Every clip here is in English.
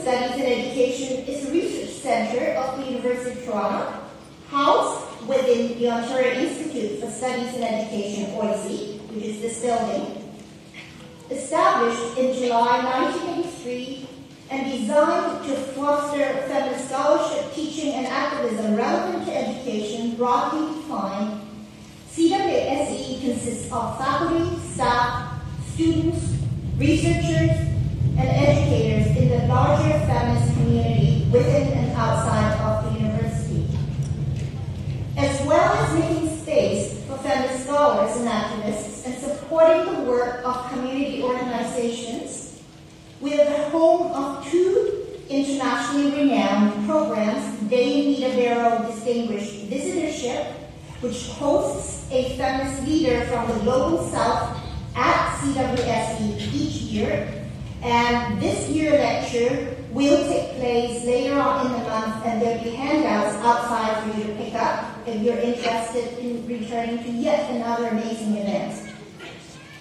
Studies and Education is a research center of the University of Toronto, housed within the Ontario Institute for Studies and Education, OISE, which is this building, established in July 1983 and designed to foster feminist scholarship, teaching, and activism relevant to education, broadly defined. CWSE consists of faculty, staff, students, researchers, and educators in the larger feminist community within and outside of the university. As well as making space for feminist scholars and activists and supporting the work of community organizations, we are the home of two internationally renowned programs, Dame Nita Barrow Distinguished Visitorship, which hosts a feminist leader from the Global South at CWSE each year. And this year lecture will take place later on in the month, and there'll be handouts outside for you to pick up if you're interested in returning to yet another amazing event.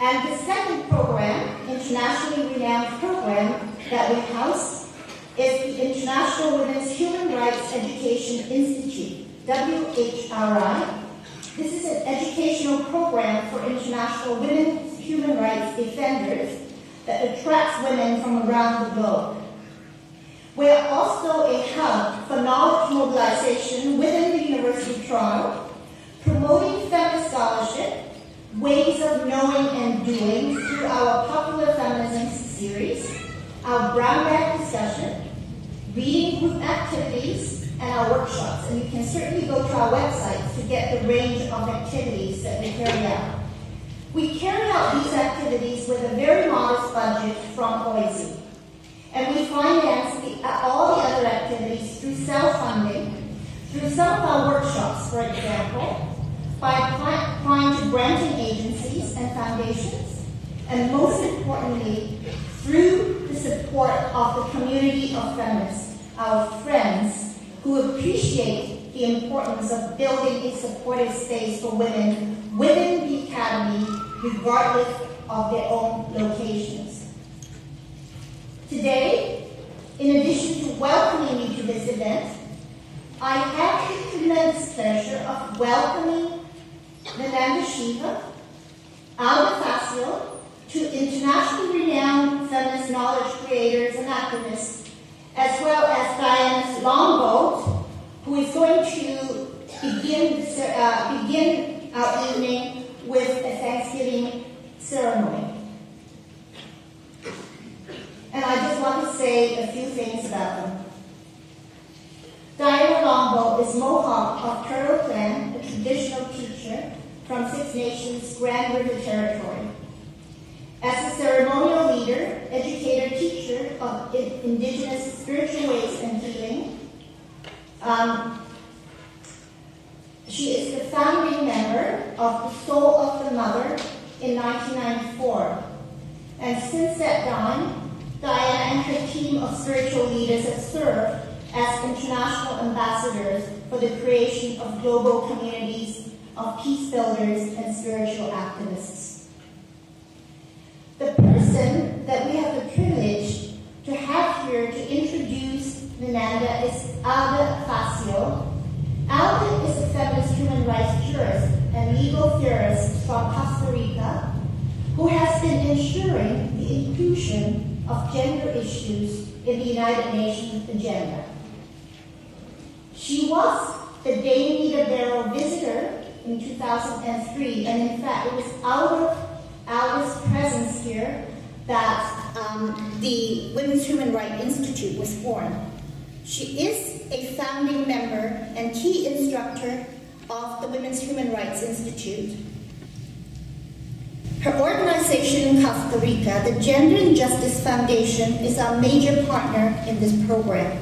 And the second program, internationally renowned program that we house, is the International Women's Human Rights Education Institute, WHRI. This is an educational program for international women's human rights defenders that attracts women from around the globe. We are also a hub for knowledge mobilization within the University of Toronto, promoting feminist scholarship, ways of knowing and doing through our popular feminism series, our brown bag discussion, reading group activities, and our workshops. And you can certainly go to our website to get the range of activities that we carry out. We carry out these activities with a very modest budget from OISE. And we finance all the other activities through self-funding, through some of our workshops, for example, by applying to granting agencies and foundations, and most importantly, through the support of the community of feminists, our friends, who appreciate the importance of building a supportive space for women within the Academy, regardless of their own locations. Today, in addition to welcoming you to this event, I have the tremendous pleasure of welcoming Vandana Shiva, Alda Facio, to internationally renowned feminist knowledge creators and activists, as well as Diana Longboat, who is going to begin our evening with a Thanksgiving ceremony. And I just want to say a few things about them. Diana Longboat is Mohawk of Turtle Clan, a traditional teacher from Six Nations Grand River Territory. As a ceremonial leader, educator, teacher of Indigenous spiritual ways and healing, she is the founding member of the Soul of the Mother in 1994. And since that time, Diana and her team of spiritual leaders have served as international ambassadors for the creation of global communities of peace builders and spiritual activists. The person that we have the privilege to have here to introduce Vandana is Alda Facio. Alda is a feminist human rights jurist and legal theorist from Costa Rica who has been ensuring the inclusion of gender issues in the United Nations agenda. She was the Dame Nita Barrow visitor in 2003, and in fact it was out of Alda's presence here that the Women's Human Rights Institute was formed. She is a founding member and key instructor of the Women's Human Rights Institute. Her organization in Costa Rica, the Gender and Justice Foundation, is our major partner in this program.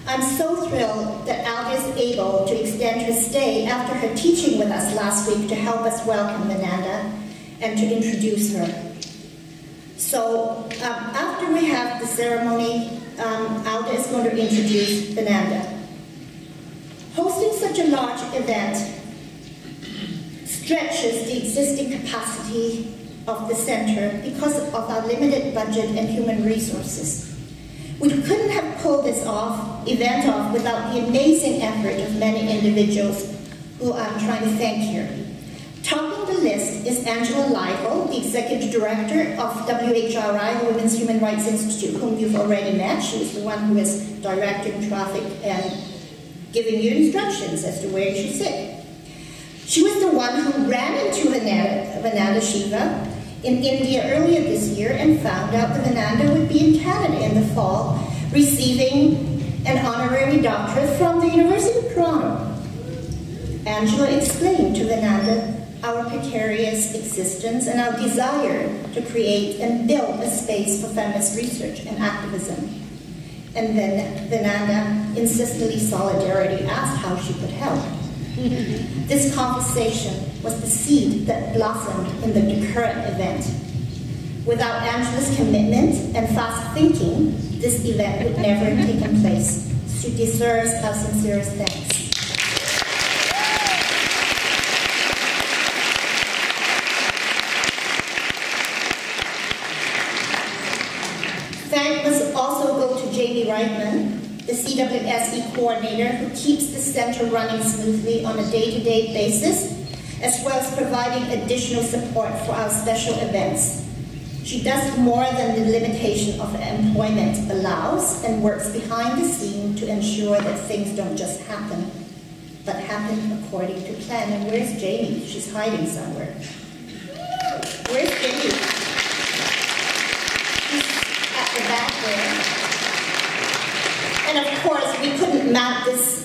I'm so thrilled that Alda is able to extend her stay after her teaching with us last week to help us welcome Vandana and to introduce her. So after we have the ceremony, Alda is going to introduce Vandana. Hosting such a large event stretches the existing capacity of the center because of our limited budget and human resources. We couldn't have pulled this event off without the amazing effort of many individuals who I'm trying to thank here. Topping the list is Angela Leibel, the Executive Director of WHRI, the Women's Human Rights Institute, whom you've already met. She was the one who was directing traffic and giving you instructions as to where you should sit. She was the one who ran into Vandana Shiva in India earlier this year and found out that Vandana would be in Canada in the fall, receiving an honorary doctorate from the University of Toronto. Angela explained to Vandana our precarious existence and our desire to create and build a space for feminist research and activism. And then Vandana, in sisterly solidarity, asked how she could help. This conversation was the seed that blossomed in the current event. Without Angela's commitment and fast thinking, this event would never have taken place. She deserves our sincerest thanks. Thanks must also go to Jamie Reitman, the CWSE coordinator, who keeps the center running smoothly on a day-to-day basis, as well as providing additional support for our special events. She does more than the limitation of employment allows and works behind the scene to ensure that things don't just happen, but happen according to plan. And where's Jamie? She's hiding somewhere. Where's Jamie? She's at the back there. And of course, we couldn't mount this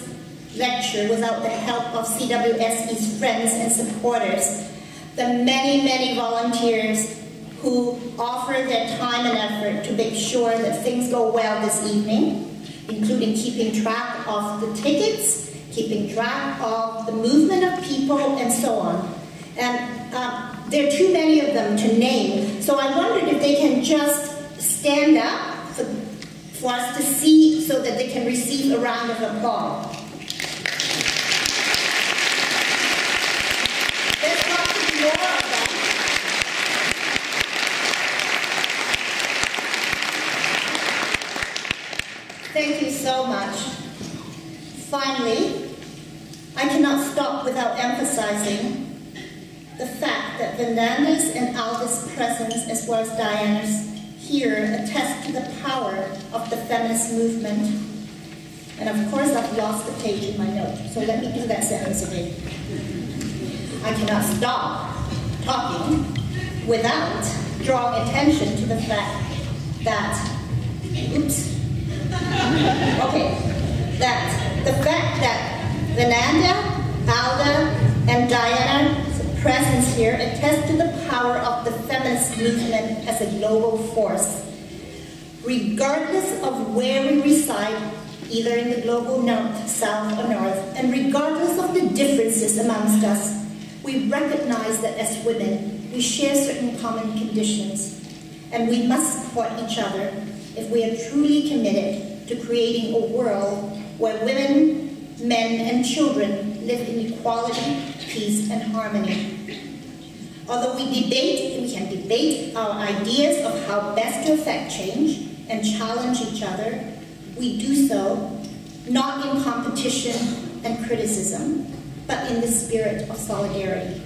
lecture without the help of CWSE's friends and supporters, the many, many volunteers who offer their time and effort to make sure that things go well this evening, including keeping track of the tickets, keeping track of the movement of people, and so on. And there are too many of them to name, so I wondered if they can just stand up for us to see so that they can receive a round of applause. There's got to be more of them. Thank you so much. Finally, I cannot stop without emphasizing the fact that Vandana's and Alda's presence, as well as Diana's here, attest to the power of the feminist movement. And of course, I've lost the page in my note, so let me do that sentence again. I cannot stop talking without drawing attention to the fact that, Vandana, Alda, and Diana's presence here attest to the power of the feminist movement as a global force. Regardless of where we reside, either in the global north, south, or north, and regardless of the differences amongst us, we recognize that as women, we share certain common conditions, and we must support each other if we are truly committed to creating a world where women, men, and children live in equality, peace, and harmony. Although we can debate our ideas of how best to affect change and challenge each other, we do so not in competition and criticism, but in the spirit of solidarity.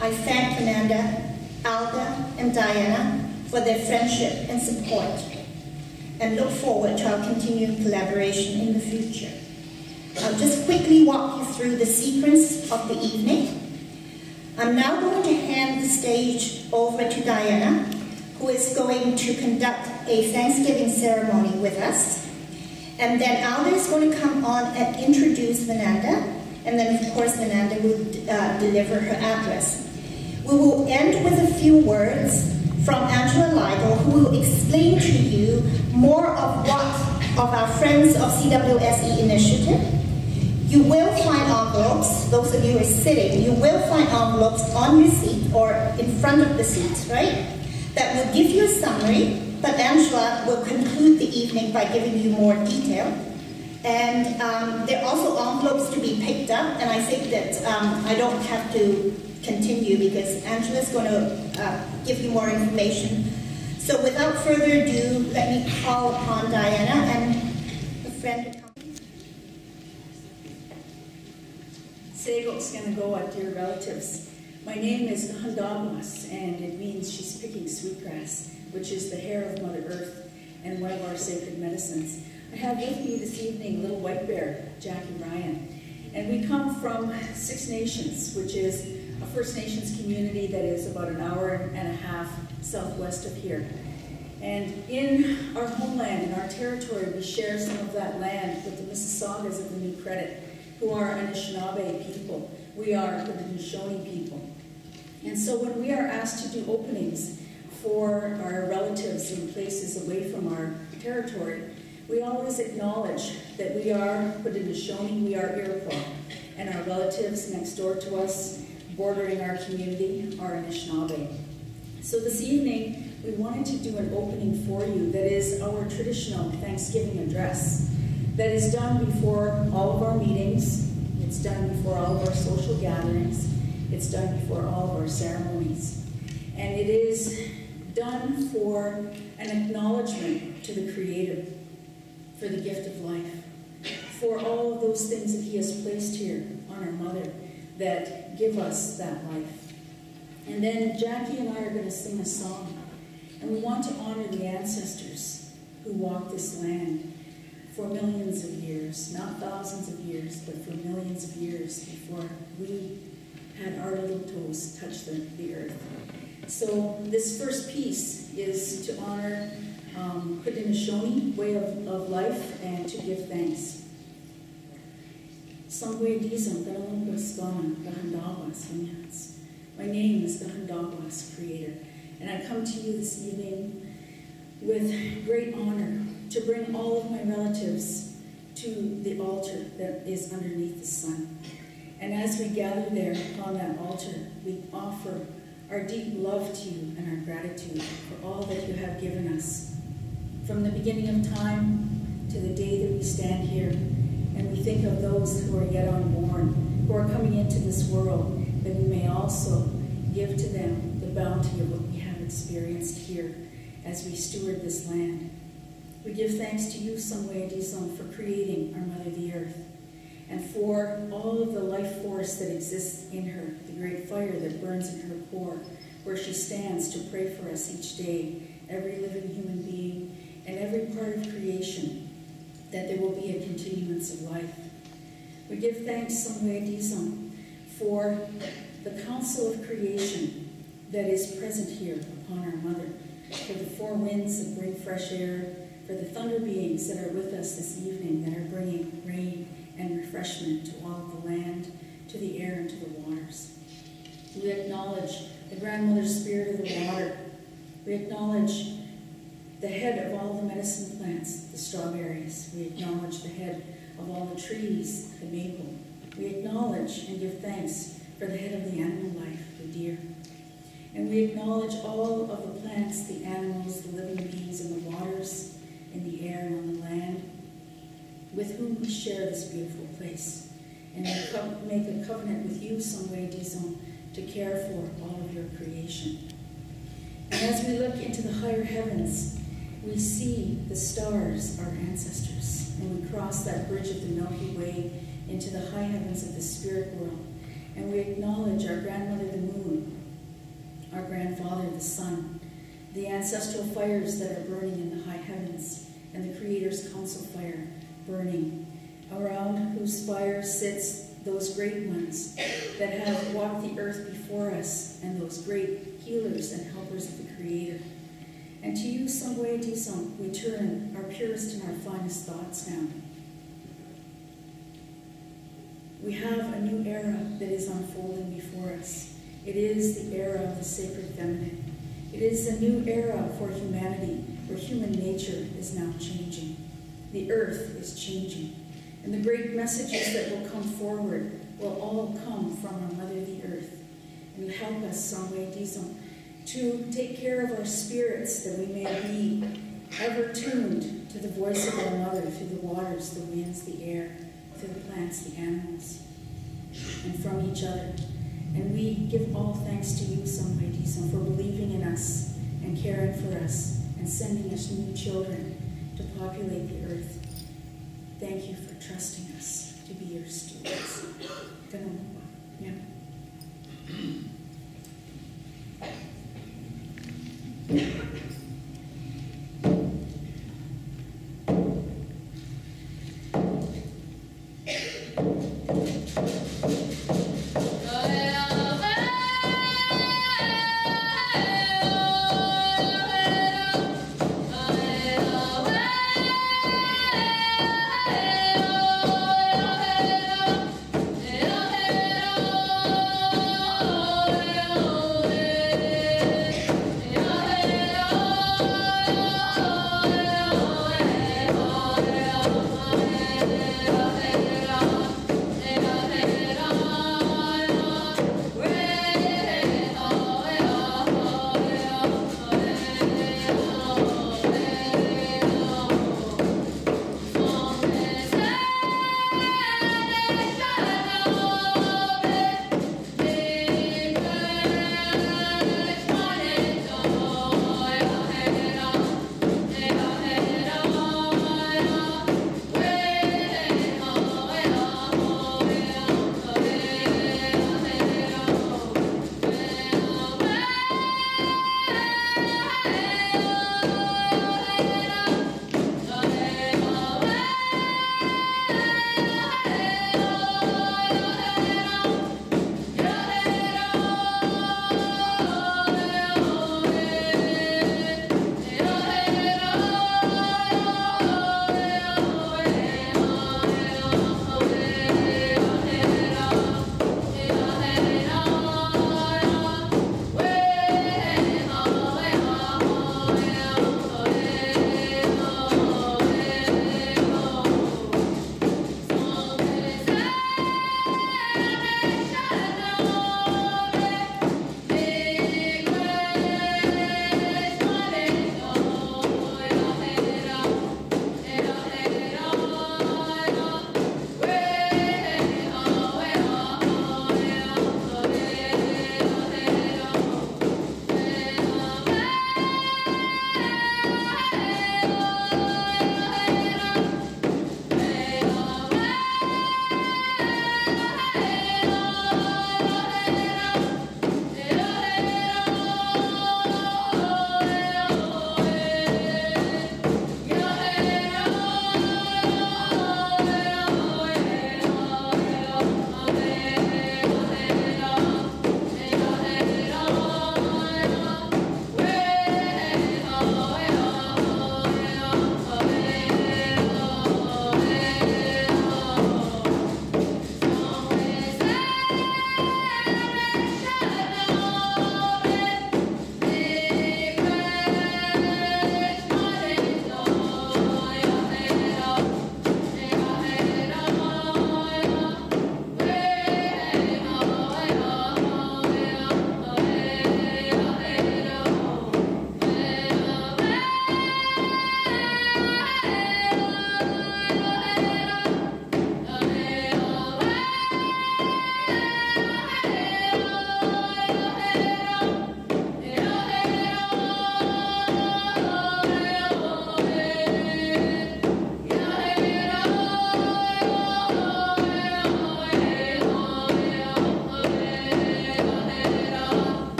I thank Vandana, Alda, and Diana for their friendship and support, and look forward to our continued collaboration in the future. I'll just quickly walk you through the sequence of the evening. I'm now going to hand the stage over to Diana, who is going to conduct a Thanksgiving ceremony with us. And then Alda is going to come on and introduce Vandana, and then of course Vandana will deliver her address. We will end with a few words from Angela Leibel, who will explain to you more of our Friends of CWSE initiative. You will find envelopes, those of you who are sitting, you will find envelopes on your seat or in front of the seats, right? That will give you a summary, but Angela will conclude the evening by giving you more detail. And there are also envelopes to be picked up, and I think that I don't have to continue because Angela's going to give you more information. So without further ado, let me call upon Diana and a friend to come. Sego Skanagoa, dear relatives. My name is Handagwas, and it means she's picking sweetgrass, which is the hair of Mother Earth and one of our sacred medicines. I have with me this evening Little White Bear, Jackie Ryan. And we come from Six Nations, which is a First Nations community that is about an hour and a half southwest of here. And in our homeland, in our territory, we share some of that land with the Mississaugas of the New Credit, who are Anishinaabe people. We are Haudenosaunee people. And so when we are asked to do openings for our relatives in places away from our territory, we always acknowledge that we are Haudenosaunee, we are Iroquois, and our relatives next door to us, bordering our community, are Anishinaabe. So this evening, we wanted to do an opening for you that is our traditional Thanksgiving address, that is done before all of our meetings, it's done before all of our social gatherings, it's done before all of our ceremonies. And it is done for an acknowledgement to the Creator, for the gift of life, for all of those things that He has placed here on our Mother that give us that life. And then Jackie and I are going to sing a song, and we want to honor the ancestors who walked this land for millions of years, not thousands of years, but for millions of years before we had our little toes touch the earth. So this first piece is to honor Haudenosaunee way of life and to give thanks. My name is the Handagwas Creator, and I come to you this evening with great honor to bring all of my relatives to the altar that is underneath the sun. And as we gather there upon that altar, we offer our deep love to you and our gratitude for all that you have given us. From the beginning of time to the day that we stand here, and we think of those who are yet unborn, who are coming into this world, that we may also give to them the bounty of what we have experienced here as we steward this land. We give thanks to you, CWSE, for creating our Mother the Earth, and for all of the life force that exists in her, the great fire that burns in her core, where she stands to pray for us each day, every living human being, and every part of creation, that there will be a continuance of life. We give thanks, CWSE, for the council of creation that is present here upon our Mother, for the four winds that bring fresh air, for the thunder beings that are with us this evening that are bringing rain and refreshment to all of the land, to the air, and to the waters. We acknowledge the grandmother spirit of the water. We acknowledge the head of all the medicine plants, the strawberries. We acknowledge the head of all the trees, the maple. We acknowledge and give thanks for the head of the animal life, the deer. And we acknowledge all of the plants, the animals, the living beings in the waters, in the air, and on the land, with whom we share this beautiful place. And we make a covenant with you, CWSE, to care for all of your creation. And as we look into the higher heavens, we see the stars, our ancestors, and we cross that bridge of the Milky Way into the high heavens of the spirit world. And we acknowledge our grandmother, the moon, our grandfather, the sun, the ancestral fires that are burning in the high heavens, and the Creator's council fire burning, around whose fire sits those great ones that have walked the earth before us, and those great healers and helpers of the Creator. And to you, CWSE, we turn our purest and our finest thoughts now. We have a new era that is unfolding before us. It is the era of the sacred feminine. It is a new era for humanity, where human nature is now changing. The earth is changing. And the great messages that will come forward will all come from our Mother the Earth. And help us, CWSE, to take care of our spirits, that we may be ever tuned to the voice of our Mother through the waters, the winds, the air, through the plants, the animals, and from each other. And we give all thanks to you, CWSE, for believing in us and caring for us and sending us new children to populate the earth. Thank you for trusting us to be your stewards. Yeah.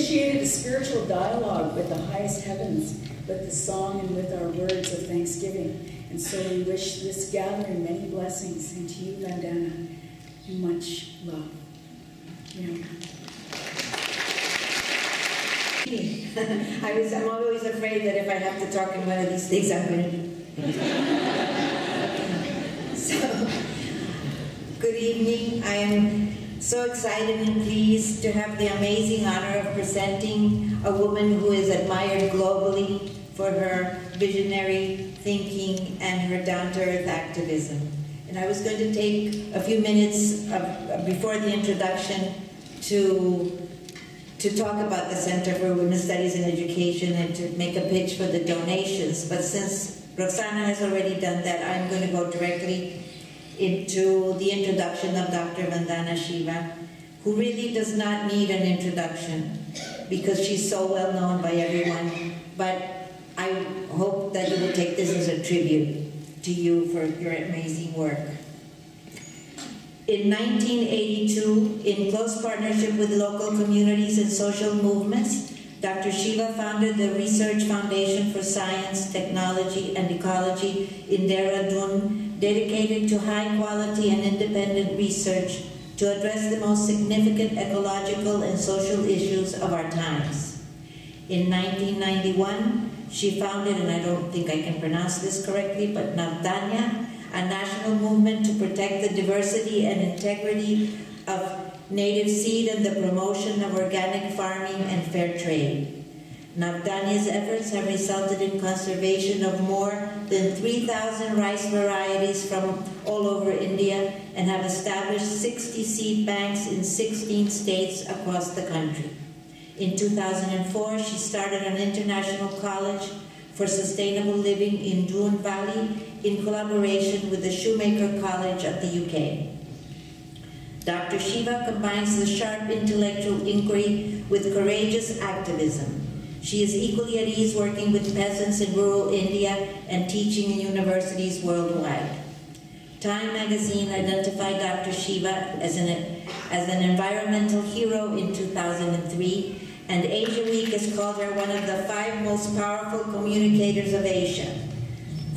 initiated a spiritual dialogue with the highest heavens, with the song and with our words of thanksgiving. And so we wish this gathering many blessings, and to you, Vandana, much love. Yeah. I'm always afraid that if I have to talk in one of these things, I'm going to. So, good evening. I am so excited and pleased to have the amazing honor of presenting a woman who is admired globally for her visionary thinking and her down-to-earth activism. And I was going to take a few minutes before the introduction to talk about the Center for Women's Studies and Education and to make a pitch for the donations. But since Roxana has already done that, I'm going to go directly into the introduction of Dr. Vandana Shiva, who really does not need an introduction because she's so well known by everyone. But I hope that you will take this as a tribute to you for your amazing work. In 1982, in close partnership with local communities and social movements, Dr. Shiva founded the Research Foundation for Science, Technology, and Ecology in Dehradun, dedicated to high-quality and independent research to address the most significant ecological and social issues of our times. In 1991, she founded, and I don't think I can pronounce this correctly, but Vandana, a national movement to protect the diversity and integrity of native seed and the promotion of organic farming and fair trade. Vandana's efforts have resulted in conservation of more than 3,000 rice varieties from all over India and have established 60 seed banks in 16 states across the country. In 2004, she started an international college for sustainable living in Doon Valley in collaboration with the Shoemaker College of the UK. Dr. Shiva combines the sharp intellectual inquiry with courageous activism. She is equally at ease working with peasants in rural India and teaching in universities worldwide. Time magazine identified Dr. Shiva as an environmental hero in 2003, and Asia Week has called her one of the 5 most powerful communicators of Asia.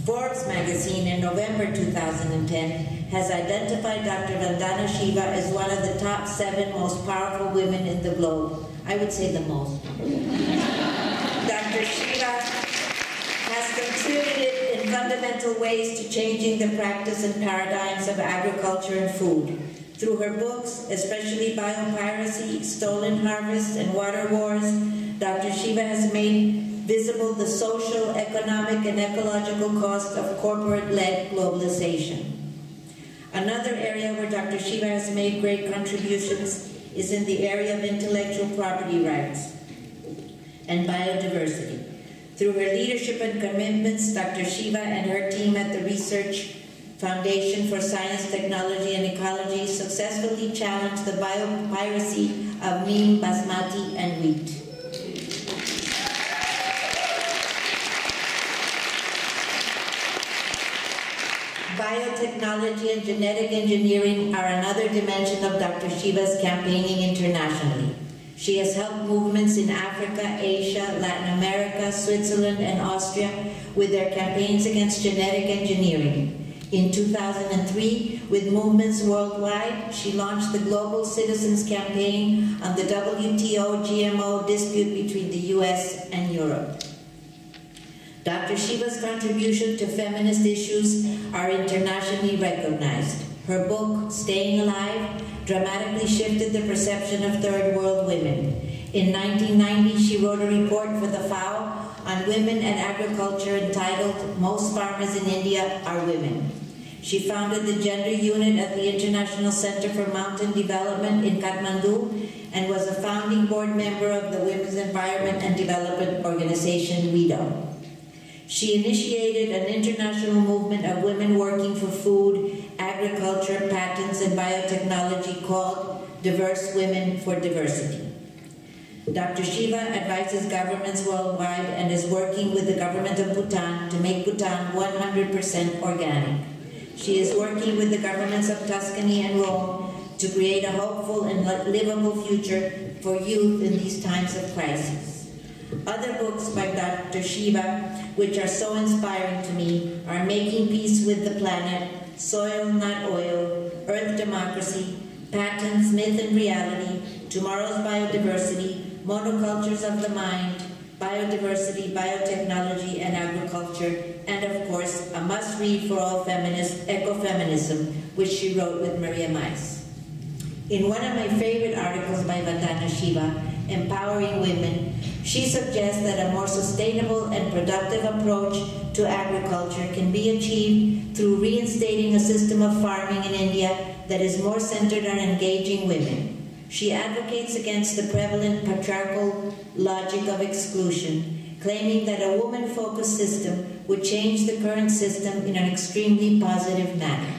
Forbes magazine in November 2010 has identified Dr. Vandana Shiva as one of the top 7 most powerful women in the globe. I would say the most. Dr. Shiva has contributed in fundamental ways to changing the practice and paradigms of agriculture and food. Through her books, especially Biopiracy, Stolen Harvest, and Water Wars, Dr. Shiva has made visible the social, economic, and ecological cost of corporate-led globalization. Another area where Dr. Shiva has made great contributions is in the area of intellectual property rights and biodiversity. Through her leadership and commitments, Dr. Shiva and her team at the Research Foundation for Science, Technology, and Ecology successfully challenged the biopiracy of neem, basmati, and wheat. Biotechnology and genetic engineering are another dimension of Dr. Shiva's campaigning internationally. She has helped movements in Africa, Asia, Latin America, Switzerland, and Austria with their campaigns against genetic engineering. In 2003, with movements worldwide, she launched the Global Citizens Campaign on the WTO GMO dispute between the US and Europe. Dr. Shiva's contribution to feminist issues are internationally recognized. Her book, Staying Alive, dramatically shifted the perception of third world women. In 1990, she wrote a report for the FAO on women and agriculture entitled Most Farmers in India Are Women. She founded the gender unit at the International Center for Mountain Development in Kathmandu and was a founding board member of the Women's Environment and Development Organization, WIDO. She initiated an international movement of women working for food, agriculture, patents, and biotechnology called Diverse Women for Diversity. Dr. Shiva advises governments worldwide and is working with the government of Bhutan to make Bhutan 100% organic. She is working with the governments of Tuscany and Rome to create a hopeful and livable future for youth in these times of crisis. Other books by Dr. Shiva, which are so inspiring to me, are Making Peace with the Planet, Soil Not Oil, Earth Democracy, Patents, Myth and Reality, Tomorrow's Biodiversity, Monocultures of the Mind, biodiversity, biotechnology, and agriculture, and of course, a must-read for all feminists, Ecofeminism, which she wrote with Maria Mais. In one of my favorite articles by Vandana Shiva, Empowering Women, she suggests that a more sustainable and productive approach to agriculture can be achieved through reinstating a system of farming in India that is more centered on engaging women. She advocates against the prevalent patriarchal logic of exclusion, claiming that a woman-focused system would change the current system in an extremely positive manner.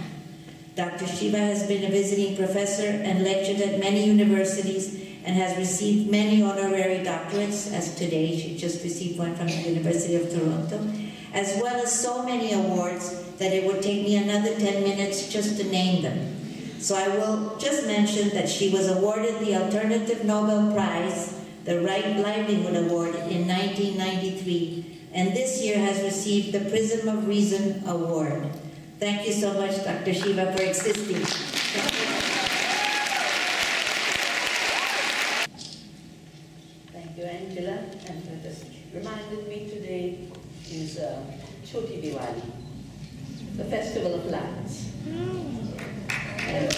Dr. Shiva has been a visiting professor and lectured at many universities and has received many honorary doctorates, as today she just received one from the University of Toronto, as well as so many awards that it would take me another 10 minutes just to name them. So I will just mention that she was awarded the Alternative Nobel Prize, the Right Livelihood Award, in 1993, and this year has received the Prism of Reason Award. Thank you so much, Dr. Shiva, for existing. Thank you, Angela. And what just reminded me today is Choti Diwali, the Festival of Lights. And,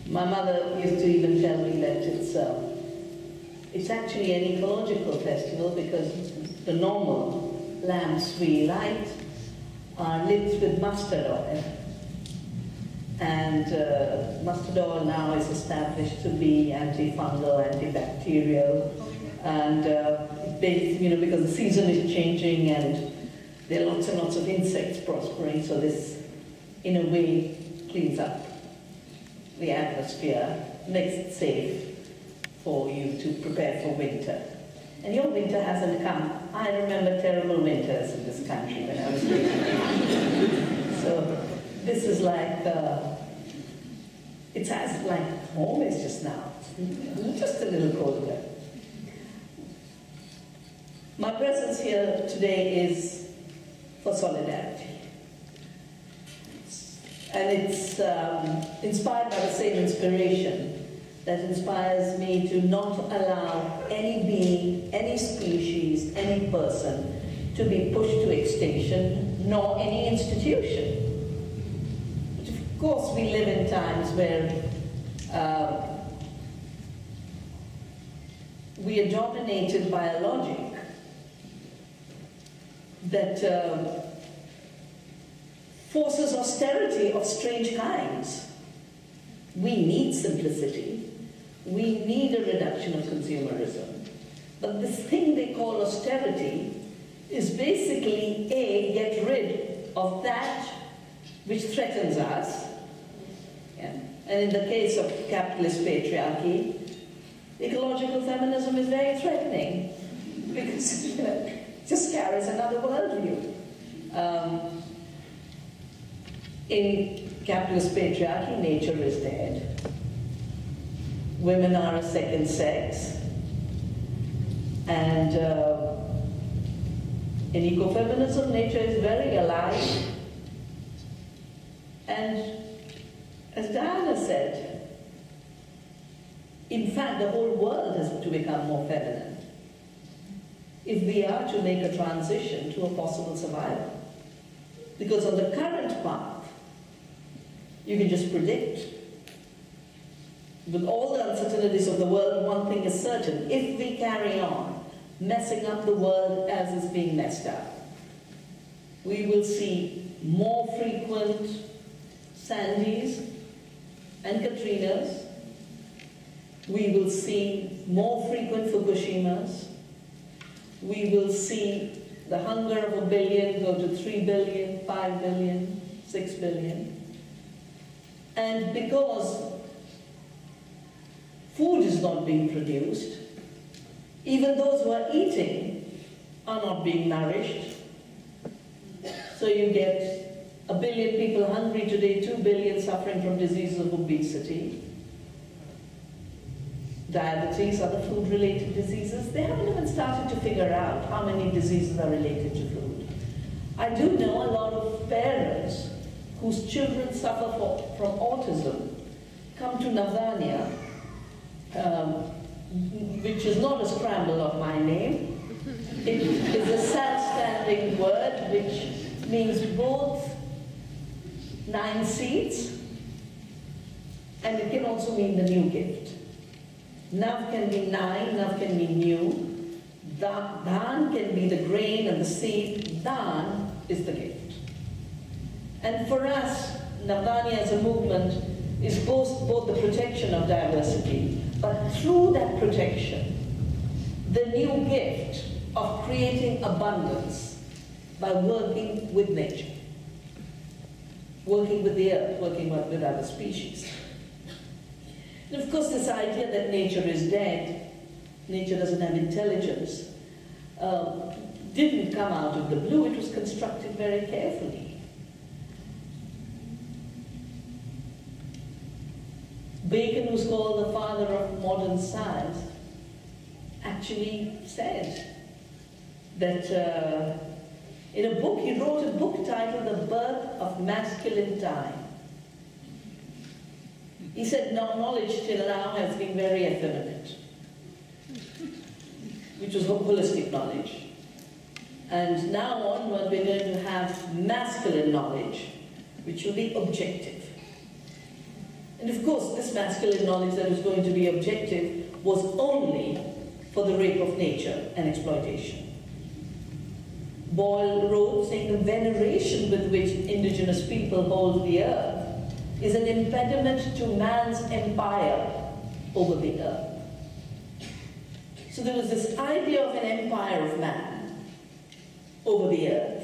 my mother used to even tell me that it's actually an ecological festival because the normal lamps we light are lit with mustard oil. And mustard oil now is established to be antifungal, antibacterial, and because the season is changing and there are lots and lots of insects prospering, so this, in a way, cleans up the atmosphere, makes it safe for you to prepare for winter. And your winter hasn't come. I remember terrible winters in this country when I was little. So this is like, it's as like home is just now, just a little colder. My presence here today is for solidarity. And it's inspired by the same inspiration that inspires me to not allow any being, any species, any person to be pushed to extinction, nor any institution. But of course, we live in times where we are dominated by a logic that forces austerity of strange kinds. We need simplicity. We need a reduction of consumerism. But this thing they call austerity is basically, A, get rid of that which threatens us. Yeah. And in the case of capitalist patriarchy, ecological feminism is very threatening because it just carries another worldview. In capitalist patriarchy, nature is dead. Women are a second sex. And in ecofeminism, nature is very alive. And as Diana said, in fact, the whole world has to become more feminine if we are to make a transition to a possible survival. Because on the current path, you can just predict. With all the uncertainties of the world, one thing is certain. If we carry on messing up the world as is being messed up, we will see more frequent Sandys and Katrinas. We will see more frequent Fukushimas. We will see the hunger of 1 billion go to 3 billion, 5 billion, 6 billion. And because food is not being produced, even those who are eating are not being nourished. So you get 1 billion people hungry today, 2 billion suffering from diseases of obesity, diabetes, other food-related diseases. They haven't even started to figure out how many diseases are related to food. I do know a lot of parents whose children suffer from autism come to Navdanya which is not a scramble of my name. It is a self-standing word which means both 9 seeds, and it can also mean the new gift. Nav can be 9, Nav can be new. Dhan can be the grain and the seed. Dhan is the gift. And for us, Navdanya as a movement is both the protection of diversity, but through that protection, the new gift of creating abundance by working with nature, working with the earth, working with other species. And of course, this idea that nature is dead, nature doesn't have intelligence, didn't come out of the blue. It was constructed very carefully. Bacon, who's called the father of modern science, actually said that in a book, he wrote a book titled The Birth of Masculine Time. He said, now knowledge till now has been very effeminate, which was holistic knowledge. And now onward, we're going to have masculine knowledge, which will be objective. And of course, this masculine knowledge that was going to be objective was only for the rape of nature and exploitation. Boyle wrote, saying the veneration with which indigenous people hold the earth is an impediment to man's empire over the earth. So there was this idea of an empire of man over the earth,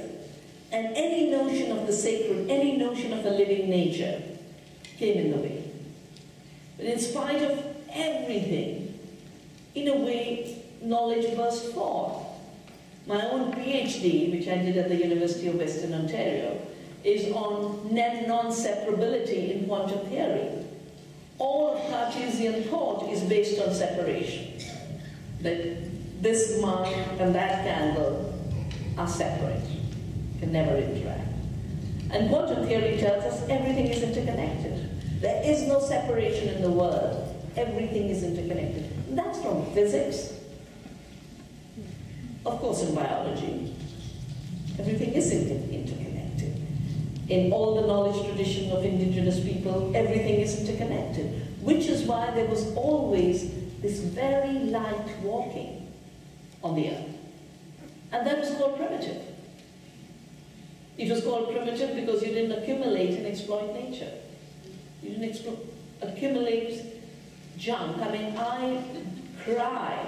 and any notion of the sacred, any notion of a living nature came in the way. But in spite of everything, in a way, knowledge burst forth. My own PhD, which I did at the University of Western Ontario, is on non-separability in quantum theory. All Cartesian thought is based on separation. That this mug and that candle are separate, can never interact. And quantum theory tells us everything is interconnected. There is no separation in the world. Everything is interconnected. And that's from physics. Of course, in biology, everything is interconnected. In all the knowledge tradition of indigenous people, everything is interconnected, which is why there was always this very light walking on the earth. And that was called primitive. It was called primitive because you didn't accumulate and exploit nature. You didn't accumulate junk. I mean, I cry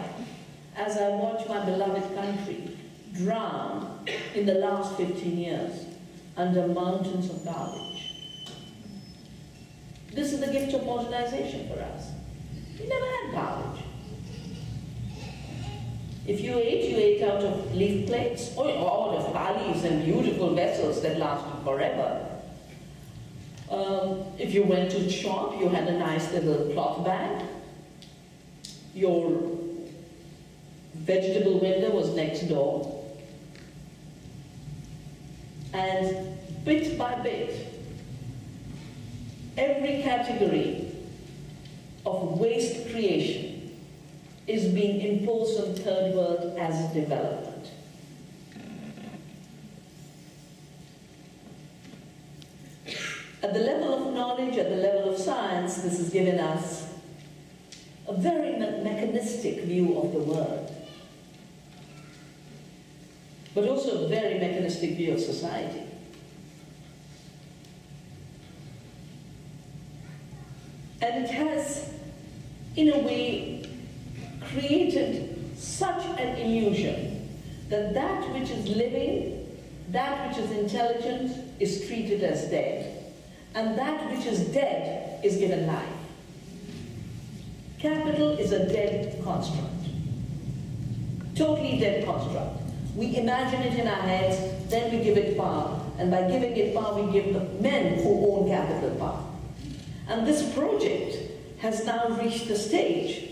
as I watch my beloved country drown in the last 15 years under mountains of garbage. This is the gift of modernization for us. We never had garbage. If you ate out of leaf plates, or out of thalis and beautiful vessels that lasted forever. If you went to the shop, you had a nice little cloth bag. Your vegetable window was next door. And bit by bit, every category of waste creation is being imposed on third world as development. At the level of knowledge, at the level of science, this has given us a very mechanistic view of the world, but also a very mechanistic view of society. And it has, in a way, created such an illusion that that which is living, that which is intelligent, is treated as dead, and that which is dead is given life. Capital is a dead construct, totally dead construct. We imagine it in our heads, then we give it power, and by giving it power, we give the men who own capital power. And this project has now reached the stage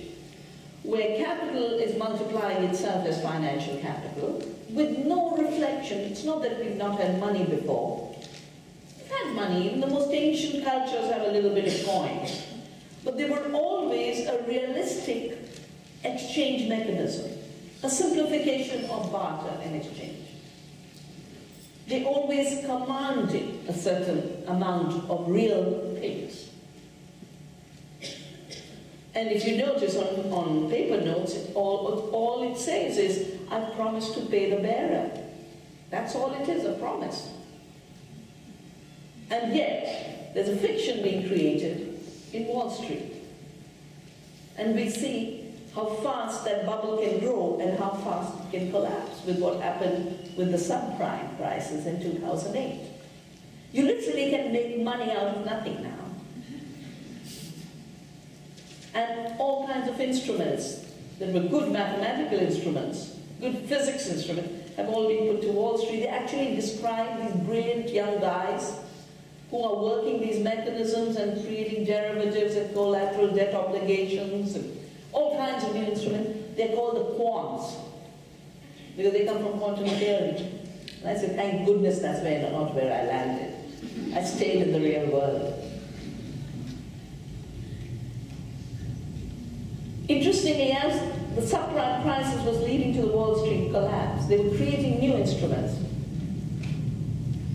where capital is multiplying itself as financial capital with no reflection. It's not that we've not had money before. We've had money. Even the most ancient cultures have a little bit of coins. But they were always a realistic exchange mechanism, a simplification of barter and exchange. They always commanded a certain amount of real things. And if you notice on paper notes, all it says is, I promise to pay the bearer. That's all it is, a promise. And yet, there's a fiction being created in Wall Street. And we see how fast that bubble can grow and how fast it can collapse with what happened with the subprime crisis in 2008. You literally can make money out of nothing now. And all kinds of instruments that were good mathematical instruments, good physics instruments, have all been put to Wall Street. They actually describe these brilliant young guys who are working these mechanisms and creating derivatives and collateral debt obligations and all kinds of new instruments. They're called the quants because they come from quantum theory. And I said, thank goodness that's not where I landed. I stayed in the real world. Interestingly, as the subprime crisis was leading to the Wall Street collapse, they were creating new instruments.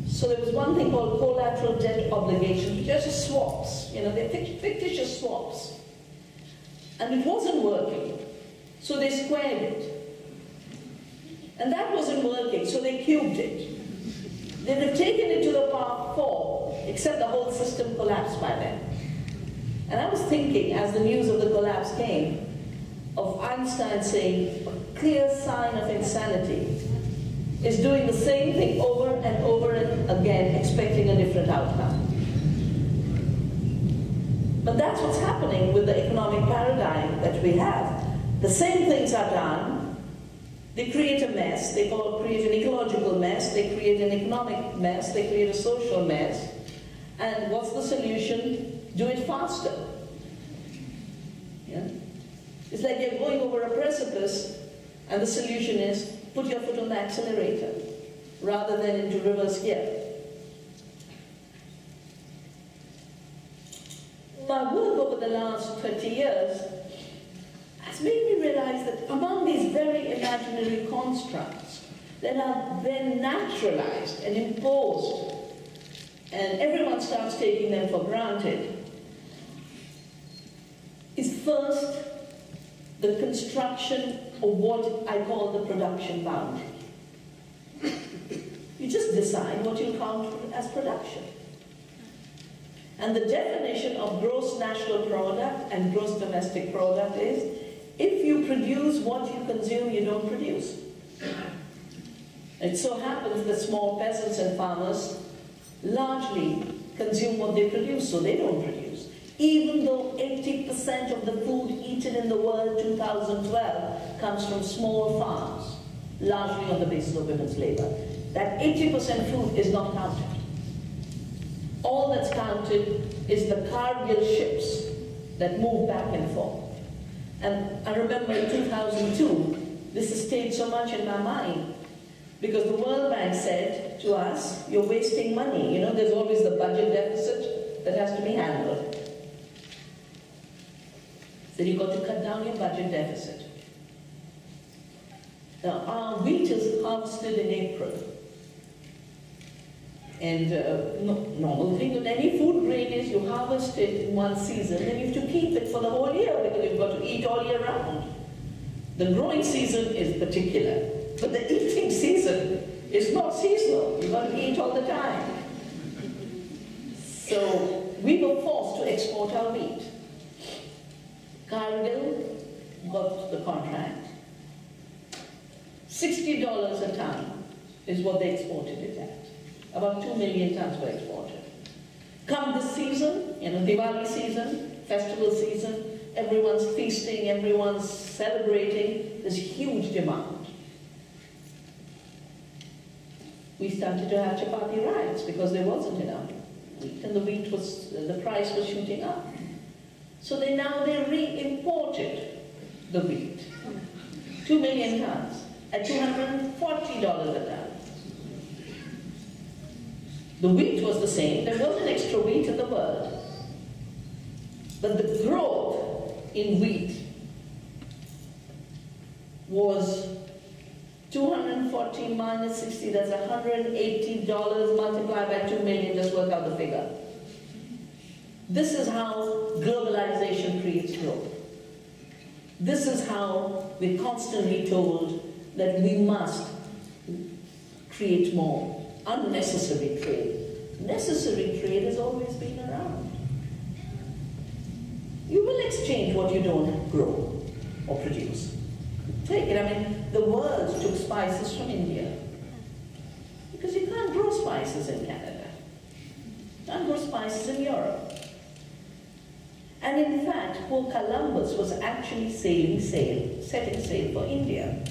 So there was one thing called collateral debt obligations, which are just swaps. They're fictitious swaps. And it wasn't working, so they squared it. And that wasn't working, so they cubed it. They'd have taken it to the power 4, except the whole system collapsed by then. And I was thinking, as the news of the collapse came, of Einstein saying, a clear sign of insanity is doing the same thing over and over again, expecting a different outcome. But that's what's happening with the economic paradigm that we have. The same things are done. They create a mess. They create an ecological mess. They create an economic mess. They create a social mess. And what's the solution? Do it faster. Yeah? It's like you're going over a precipice, and the solution is put your foot on the accelerator rather than into reverse gear. My work over the last 30 years has made me realize that among these very imaginary constructs that are then naturalized and imposed, and everyone starts taking them for granted, is first the construction of what I call the production boundary. You just decide what you count as production. And the definition of gross national product and gross domestic product is, if you produce what you consume, you don't produce. It so happens that small peasants and farmers largely consume what they produce, so they don't produce. Even though 80% of the food eaten in the world 2012 comes from small farms, largely on the basis of women's labor. That 80% food is not counted. All that's counted is the cargo ships that move back and forth. And I remember in 2002, this has stayed so much in my mind, because the World Bank said to us, you're wasting money. There's always the budget deficit that has to be handled. So you've got to cut down your budget deficit. Now, our wheat is harvested in April. And normal thing with any food grain is you harvest it in one season and you have to keep it for the whole year because you've got to eat all year round. The growing season is particular, but the eating season is not seasonal. You've got to eat all the time. So we were forced to export our wheat. Cargill got the contract. $60 a ton is what they exported it at. About 2 million tons were exported. Come this season, Diwali season, festival season, everyone's feasting, everyone's celebrating, there's huge demand. We started to have chapati riots because there wasn't enough wheat, and the price was shooting up. So they re-imported the wheat, 2 million tons at $240 a ton. The wheat was the same. There wasn't extra wheat in the world. But the growth in wheat was 240 minus 60, that's $180 multiplied by 2 million, just work out the figure. This is how globalization creates growth. This is how we're constantly told that we must create more unnecessary trade. Necessary trade has always been around. You will exchange what you don't grow or produce. Take it, I mean, the world took spices from India because you can't grow spices in Canada. You can't grow spices in Europe. And in fact, poor Columbus was actually setting sail for India.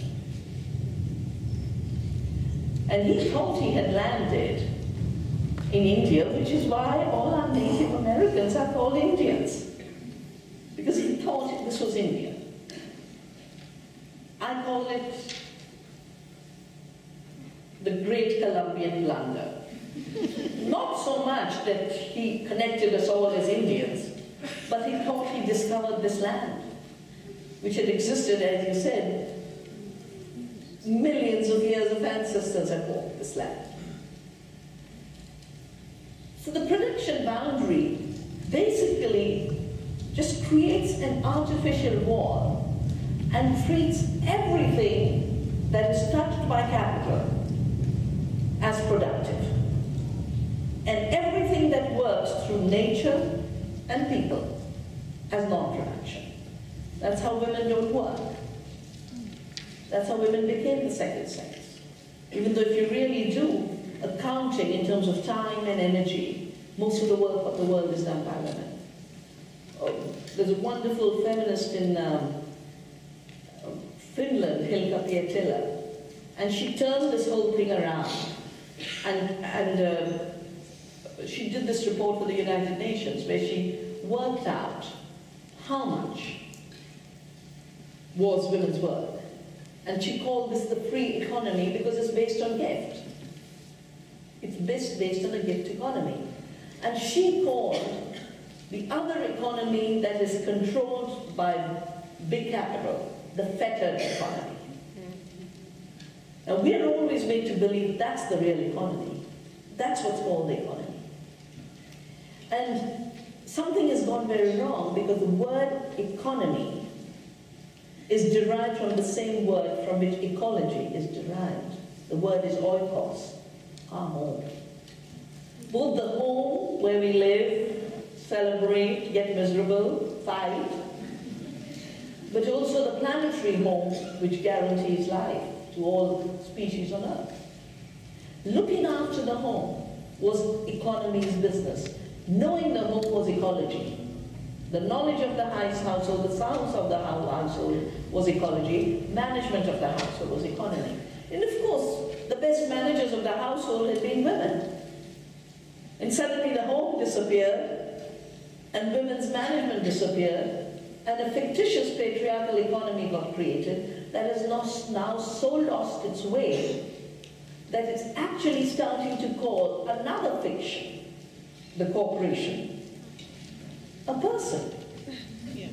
And he thought he had landed in India, which is why all our Native Americans are called Indians. Because he thought this was India. I call it the Great Columbian Blunder. Not so much that he connected us all as Indians, but he thought he discovered this land, which had existed, as you said, millions of years of ancestors had walked this land. So the production boundary basically just creates an artificial wall and treats everything that is touched by capital as productive. And everything that works through nature and people as non-production. That's how women don't work. That's how women became the second sex. Even though if you really do accounting in terms of time and energy, most of the work of the world is done by women. There's a wonderful feminist in Finland, Hilkka Pietilä, and she turned this whole thing around. And she did this report for the United Nations where she worked out how much was women's work. And she called this the free economy because it's based on gift. It's based on a gift economy. And she called the other economy that is controlled by big capital the fettered economy. Now we're always made to believe that's the real economy. That's what's called the economy. And something has gone very wrong because the word economy is derived from the same word from which ecology is derived. The word is oikos, our home. Both the home where we live, celebrate, get miserable, fight, but also the planetary home which guarantees life to all species on Earth. Looking after the home was economy's business. Knowing the home was ecology. The knowledge of the household, the sounds of the household was ecology. Management of the household was economy. And of course, the best managers of the household had been women. And suddenly the home disappeared, and women's management disappeared, and a fictitious patriarchal economy got created that has now so lost its way that it's actually starting to call another fiction, the corporation, a person. Yeah.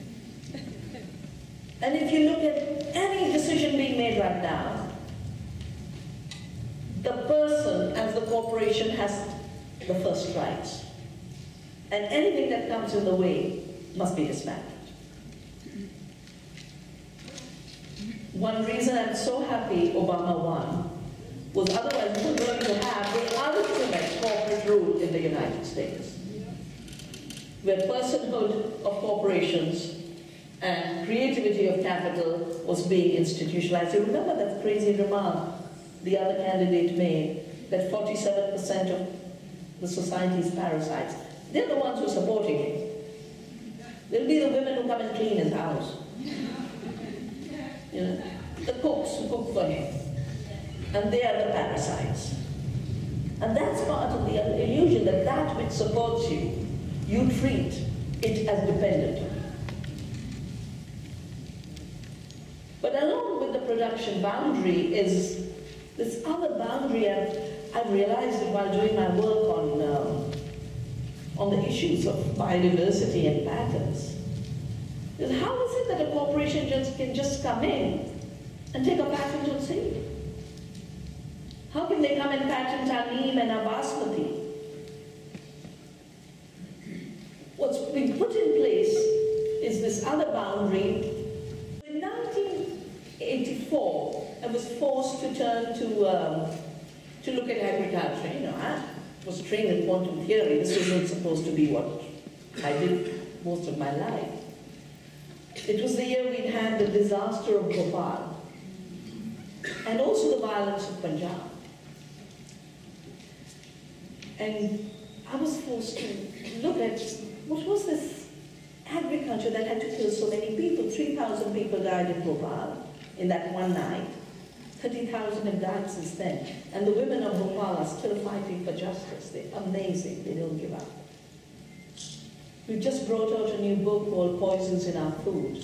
And if you look at any decision being made right now, the person as the corporation has the first rights. And anything that comes in the way must be dismantled. One reason I'm so happy Obama won was otherwise we were going to have the ultimate corporate rule in the United States, where personhood of corporations and creativity of capital was being institutionalized. You remember that crazy remark the other candidate made, that 47% of the society's parasites, they're the ones who are supporting it. They'll be the women who come and clean his house. You know, the cooks who cook for him. And they are the parasites. And that's part of the illusion that that which supports you, you treat it as dependent. But along with the production boundary is this other boundary. I've realized it while doing my work on the issues of biodiversity and patterns. Is how is it that a corporation can just come in and take a patent on seed? How can they come and patent our neem and our basmati? What's been put in place is this other boundary. In 1984, I was forced to turn to look at agriculture. You know, I was trained in quantum theory. This wasn't supposed to be what I did most of my life. It was the year we'd had the disaster of Bhopal and also the violence of Punjab. And I was forced to look at what was this agriculture that had to kill so many people. 3,000 people died in Bhopal in that one night. 30,000 have died since then. And the women of Bhopal are still fighting for justice. They're amazing. They don't give up. We've just brought out a new book called Poisons in Our Food.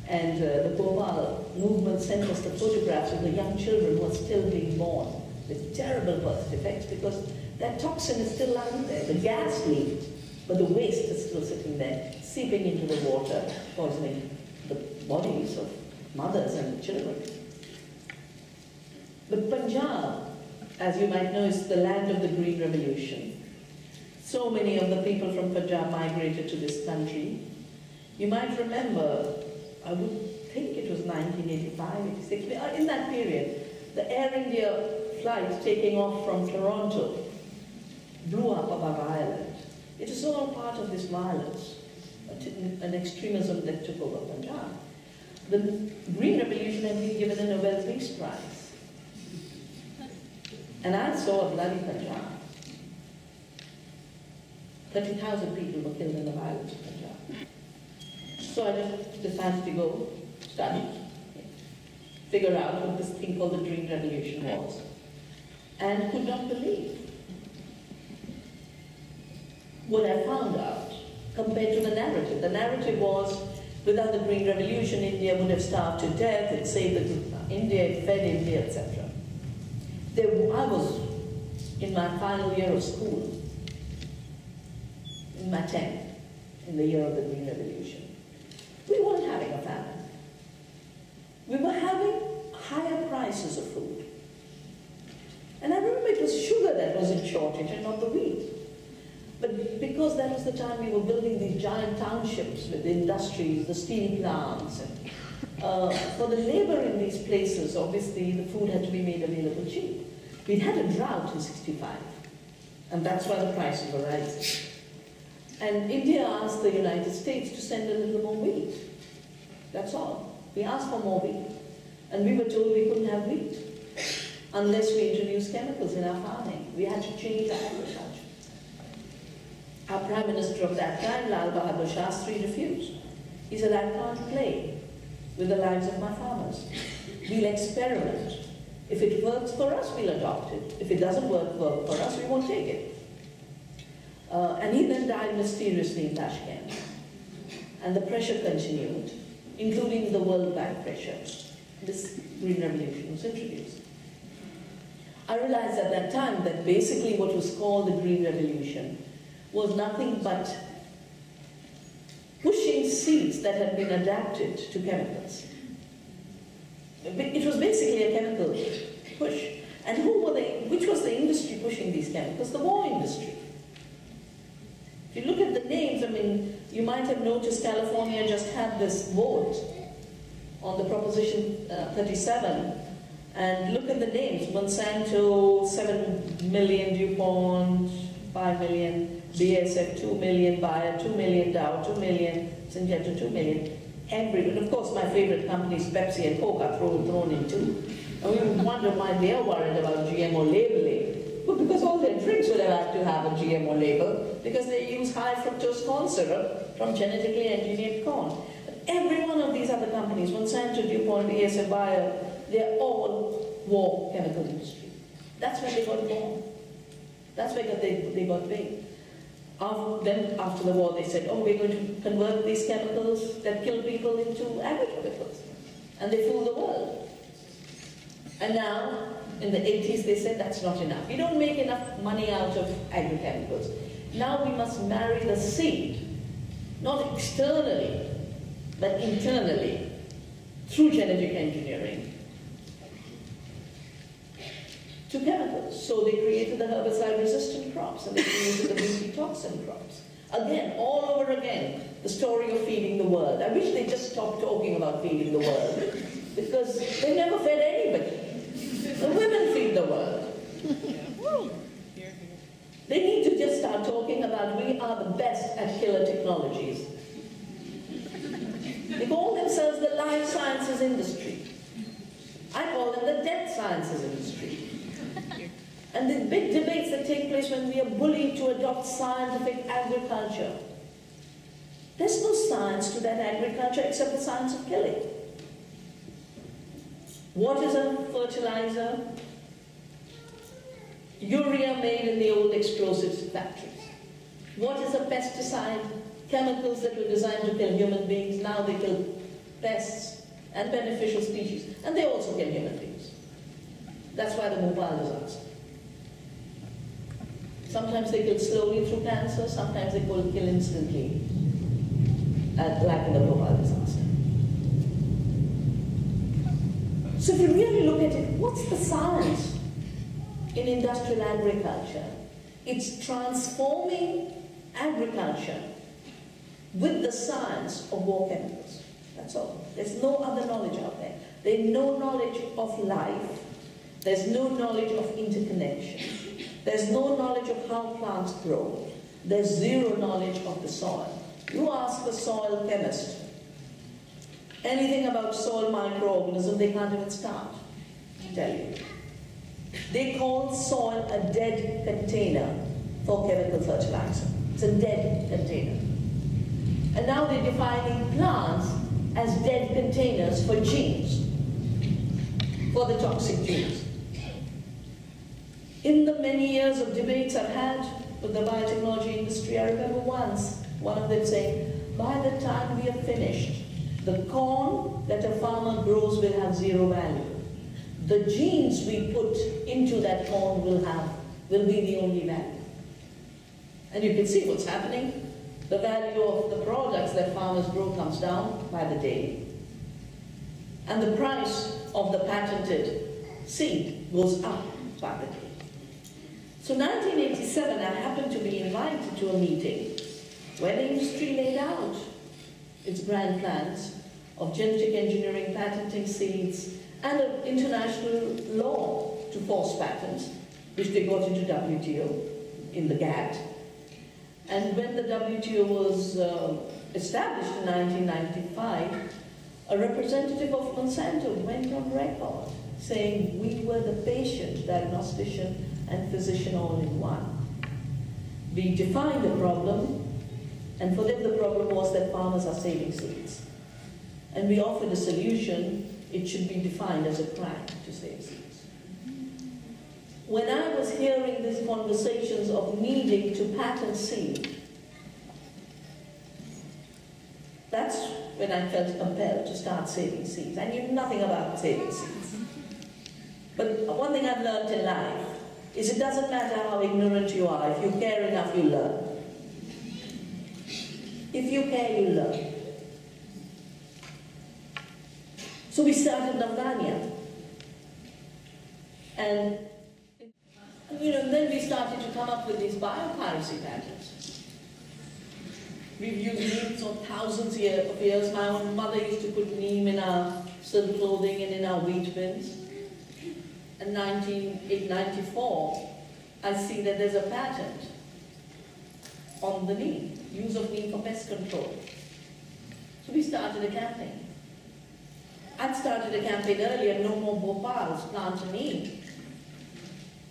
And the Bhopal movement sent us the photographs of the young children who are still being born with terrible birth defects because that toxin is still lying there. The gas leaked, but the waste is still sitting there, seeping into the water, poisoning the bodies of mothers and children. But Punjab, as you might know, is the land of the Green Revolution. So many of the people from Punjab migrated to this country. You might remember, I would think it was 1985, 86, in that period, the Air India flight taking off from Toronto blew up above Ireland. It is all part of this violence, an extremism that took over Punjab. The Green Revolution had been given a Nobel Peace Prize. And I saw a bloody Punjab. 30,000 people were killed in the violence of Punjab. So I just decided to go study, figure out what this thing called the Green Revolution was, and could not believe what I found out compared to the narrative. The narrative was, without the Green Revolution, India would have starved to death, it saved India, it fed India, etc. I was in my final year of school, in my 10th, in the year of the Green Revolution. We weren't having a famine. We were having higher prices of food. And I remember it was sugar that was in shortage and not the wheat. But because that was the time we were building these giant townships with the industries, the steel plants, and for the labor in these places, obviously the food had to be made available cheap. We'd had a drought in 65, and that's why the prices were rising. And India asked the United States to send a little more wheat. That's all. We asked for more wheat. And we were told we couldn't have wheat unless we introduced chemicals in our farming. We had to change our agriculture. Our Prime Minister of that time, Lal Bahadur Shastri, refused. He said, I can't play with the lives of my farmers. We'll experiment. If it works for us, we'll adopt it. If it doesn't work for us, we won't take it. And he then died mysteriously in Tashkent. And the pressure continued, including the World Bank pressure. This Green Revolution was introduced. I realized at that time that basically what was called the Green Revolution was nothing but pushing seeds that had been adapted to chemicals. It was basically a chemical push. And which was the industry pushing these chemicals? The war industry. If you look at the names, I mean, you might have noticed California just had this vote on the Proposition 37, and look at the names: Monsanto, 7 million, DuPont, 5 million, BASF, 2 million, Bayer, 2 million, Dow, 2 million, Syngenta, 2 million. And of course, my favorite companies, Pepsi and Coke, are thrown in too. And we would wonder why they are worried about GMO labeling. Well, because all their drinks would have had to have a GMO label, because they use high fructose corn syrup from genetically engineered corn. But every one of these other companies, Monsanto, DuPont, BASF, Bayer, they're all war chemical industry. That's where they got born. That's where they got big. Then after the war, they said, oh, we're going to convert these chemicals that kill people into agrochemicals. And they fooled the world. And now, in the 80s, they said that's not enough. You don't make enough money out of agrochemicals. Now we must marry the seed, not externally, but internally, through genetic engineering, to chemicals. So they created the herbicide-resistant crops, and they created the BT toxin crops. Again, all over again, the story of feeding the world. I wish they just stopped talking about feeding the world, because they never fed anybody. The women feed the world. They need to just start talking about we are the best at killer technologies. They call themselves the life sciences industry. I call them the death sciences industry. And the big debates that take place when we are bullied to adopt scientific agriculture. There's no science to that agriculture except the science of killing. What is a fertilizer? Urea made in the old explosives factories. What is a pesticide? Chemicals that were designed to kill human beings, now they kill pests and beneficial species, and they also kill human beings. That's why the Bhopal disaster. Sometimes they kill slowly through cancer, sometimes they kill instantly, like in the Bhopal disaster. So if you really look at it, what's the science in industrial agriculture? It's transforming agriculture with the science of war chemicals. That's all. There's no other knowledge out there. There's no knowledge of life. There's no knowledge of interconnection. There's no knowledge of how plants grow. There's zero knowledge of the soil. You ask a soil chemist anything about soil microorganisms, they can't even start to tell you. They call soil a dead container for chemical fertilizer. It's a dead container. And now they're defining plants as dead containers for genes, for the toxic genes. In the many years of debates I've had with the biotechnology industry, I remember once one of them saying, by the time we are finished, the corn that a farmer grows will have zero value. The genes we put into that corn will be the only value. And you can see what's happening. The value of the products that farmers grow comes down by the day. And the price of the patented seed goes up by the day. So 1987, I happened to be invited to a meeting where the industry laid out its grand plans of genetic engineering, patenting seeds, and an international law to force patents, which they got into WTO in the GATT. And when the WTO was established in 1995, a representative of Monsanto went on record saying we were the patient, diagnostician, and physician all in one. We defined the problem, and for them the problem was that farmers are saving seeds. And we offered a solution. It should be defined as a crime to save seeds. When I was hearing these conversations of needing to patent seed, that's when I felt compelled to start saving seeds. I knew nothing about saving seeds. But one thing I've learned in life is it doesn't matter how ignorant you are, if you care enough, you learn. If you care, you learn. So we started Vandana. And then we started to come up with these biopiracy patents. We've used neem for thousands of years. My own mother used to put neem in our silk clothing and in our wheat bins. In 1994, I see that there's a patent on the neem, use of neem for pest control. So we started a campaign. I'd started a campaign earlier, no more Bhopals, plant a neem,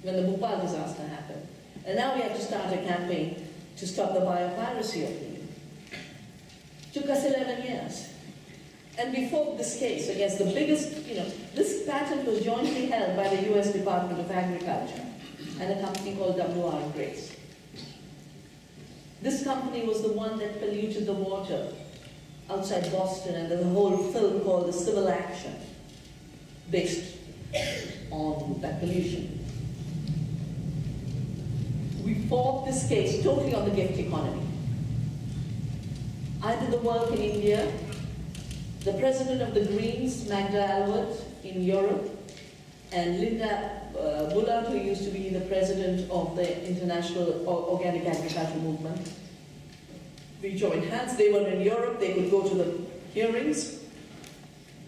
when the Bhopal disaster happened. And now we have to start a campaign to stop the biopiracy of neem. Took us 11 years. And we fought this case against the biggest, this patent was jointly held by the US Department of Agriculture and a company called W.R. Grace. This company was the one that polluted the water outside Boston, and there's a whole film called The Civil Action based on that pollution. We fought this case totally on the gift economy. I did the work in India. The president of the Greens, Magda Albert, in Europe, and Linda Bullard, who used to be the president of the International Organic Agriculture Movement. We joined hands. They were in Europe. They could go to the hearings.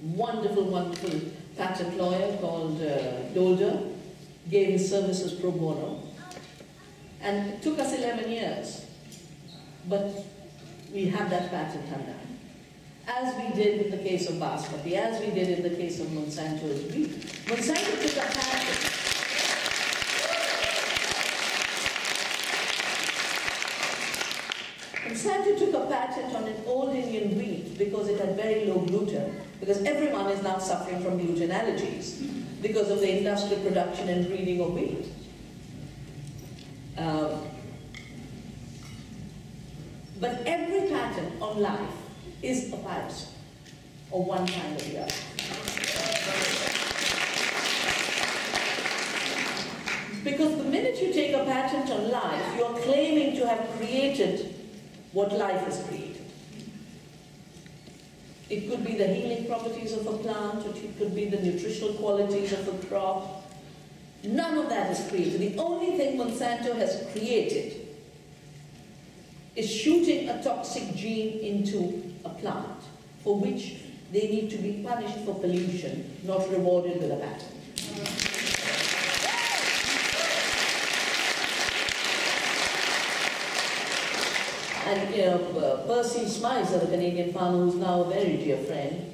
Wonderful, wonderful patent lawyer called Dolder gave his services pro bono. And it took us 11 years. But we had that patent undone. As we did in the case of Basmati, as we did in the case of Monsanto's wheat. Monsanto took a patent. Monsanto took a patent on an old Indian wheat because it had very low gluten, because everyone is now suffering from gluten allergies because of the industrial production and breeding of wheat. But every patent on life is a virus, or one kind or the other. Because the minute you take a patent on life, you are claiming to have created what life has created. It could be the healing properties of a plant, or it could be the nutritional qualities of a crop. None of that is created. The only thing Monsanto has created is shooting a toxic gene into a plant, for which they need to be punished for pollution, not rewarded with a patent. And Percy Smizer, the Canadian farmer who's now a very dear friend,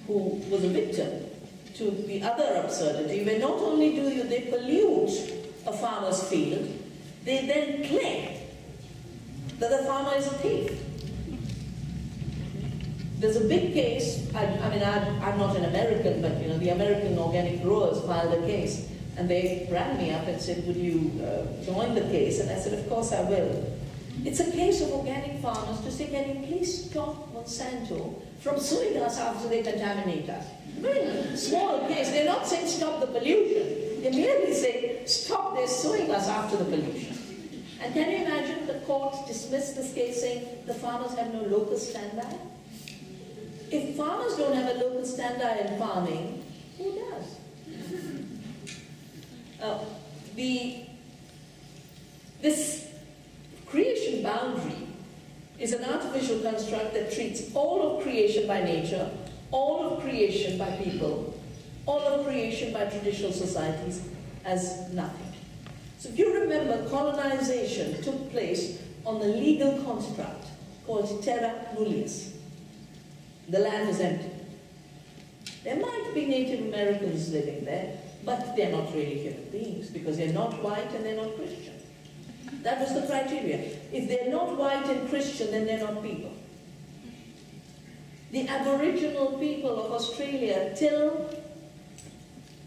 who was a victim to the other absurdity, where not only do they pollute a farmer's field, they then claim that the farmer is a thief. There's a big case, I'm not an American, but the American organic growers filed a case, and they rang me up and said, would you join the case? And I said, of course I will. It's a case of organic farmers to say, can you please stop Monsanto from suing us after they contaminate us? Very small case. They're not saying stop the pollution. They merely say, stop their suing us after the pollution. And can you imagine the court dismissed this case saying the farmers have no locus standi? If farmers don't have a locus standi in farming, who does? This creation boundary is an artificial construct that treats all of creation by nature, all of creation by people, all of creation by traditional societies as nothing. So if you remember, colonization took place on the legal construct called terra nullius. The land is empty. There might be Native Americans living there, but they're not really human beings because they're not white and they're not Christian. That was the criteria. If they're not white and Christian, then they're not people. The Aboriginal people of Australia, till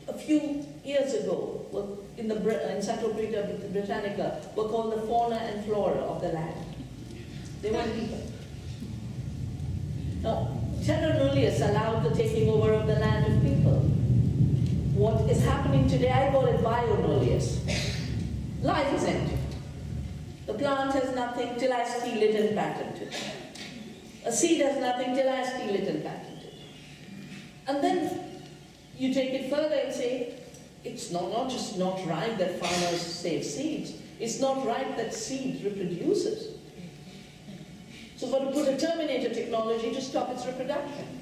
a few years ago, were in Encyclopedia Britannica, were called the fauna and flora of the land. They weren't people. Now, terra nullius allowed the taking over of the land of people. What is happening today, I call it bio nullius. Life is empty. The plant has nothing till I steal it and patent it. A seed has nothing till I steal it and patent it. And then you take it further and say, it's not just not right that farmers save seeds. It's not right that seed reproduces. So we've got to put a terminator technology to stop its reproduction.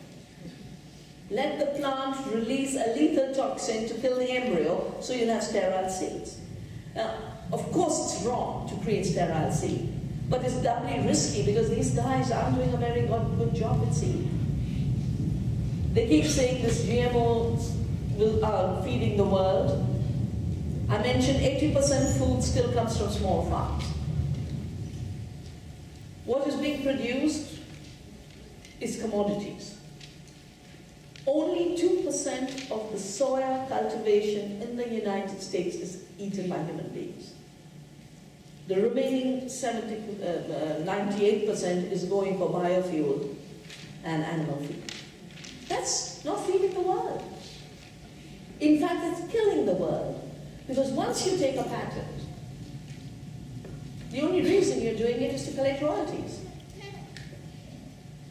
Let the plant release a lethal toxin to kill the embryo so you'll have sterile seeds. Now, of course it's wrong to create sterile seed, but it's doubly risky because these guys aren't doing a very good job at seed. They keep saying this GMO are feeding the world. I mentioned 80% food still comes from small farms. What is being produced is commodities. Only 2% of the soya cultivation in the United States is eaten by human beings. The remaining 98% is going for biofuel and animal feed. That's not feeding the world. In fact, it's killing the world. Because once you take a patent, the only reason you're doing it is to collect royalties.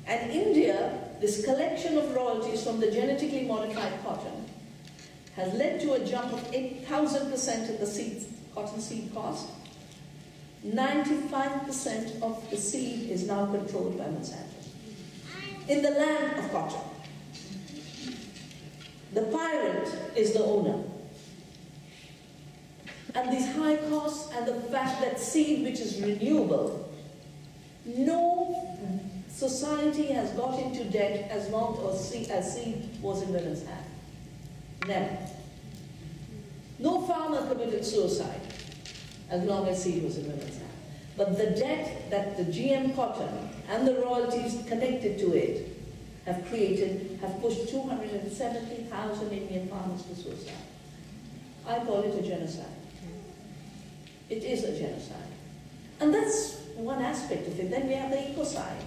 And India, this collection of royalties from the genetically modified cotton, has led to a jump of 8,000% in the cotton seed cost. 95% of the seed is now controlled by Monsanto in the land of cotton. The pirate is the owner. And these high costs and the fact that seed which is renewable, no society has got into debt as long as seed was in women's hand. Never. No farmer committed suicide as long as seed was in women's hand. But the debt that the GM cotton and the royalties connected to it have pushed 270,000 Indian farmers to suicide. I call it a genocide. It is a genocide. And that's one aspect of it. Then we have the eco side.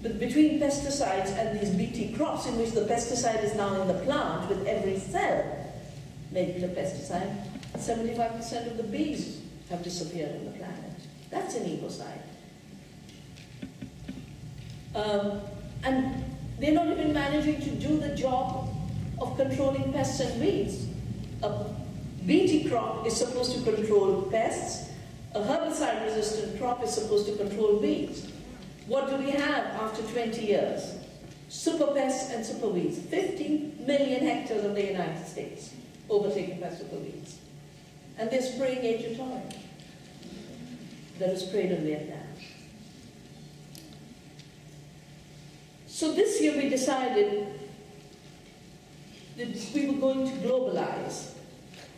But between pesticides and these BT crops, in which the pesticide is now in the plant with every cell making a pesticide, 75% of the bees have disappeared on the planet. That's an ecocide. And they're not even managing to do the job of controlling pests and weeds. A BT crop is supposed to control pests. A herbicide-resistant crop is supposed to control weeds. What do we have after 20 years? Super pests and super weeds. 50 million hectares of the United States overtaken by super weeds. And they're spraying Agent Orange that was sprayed in Vietnam. So this year we decided that we were going to globalize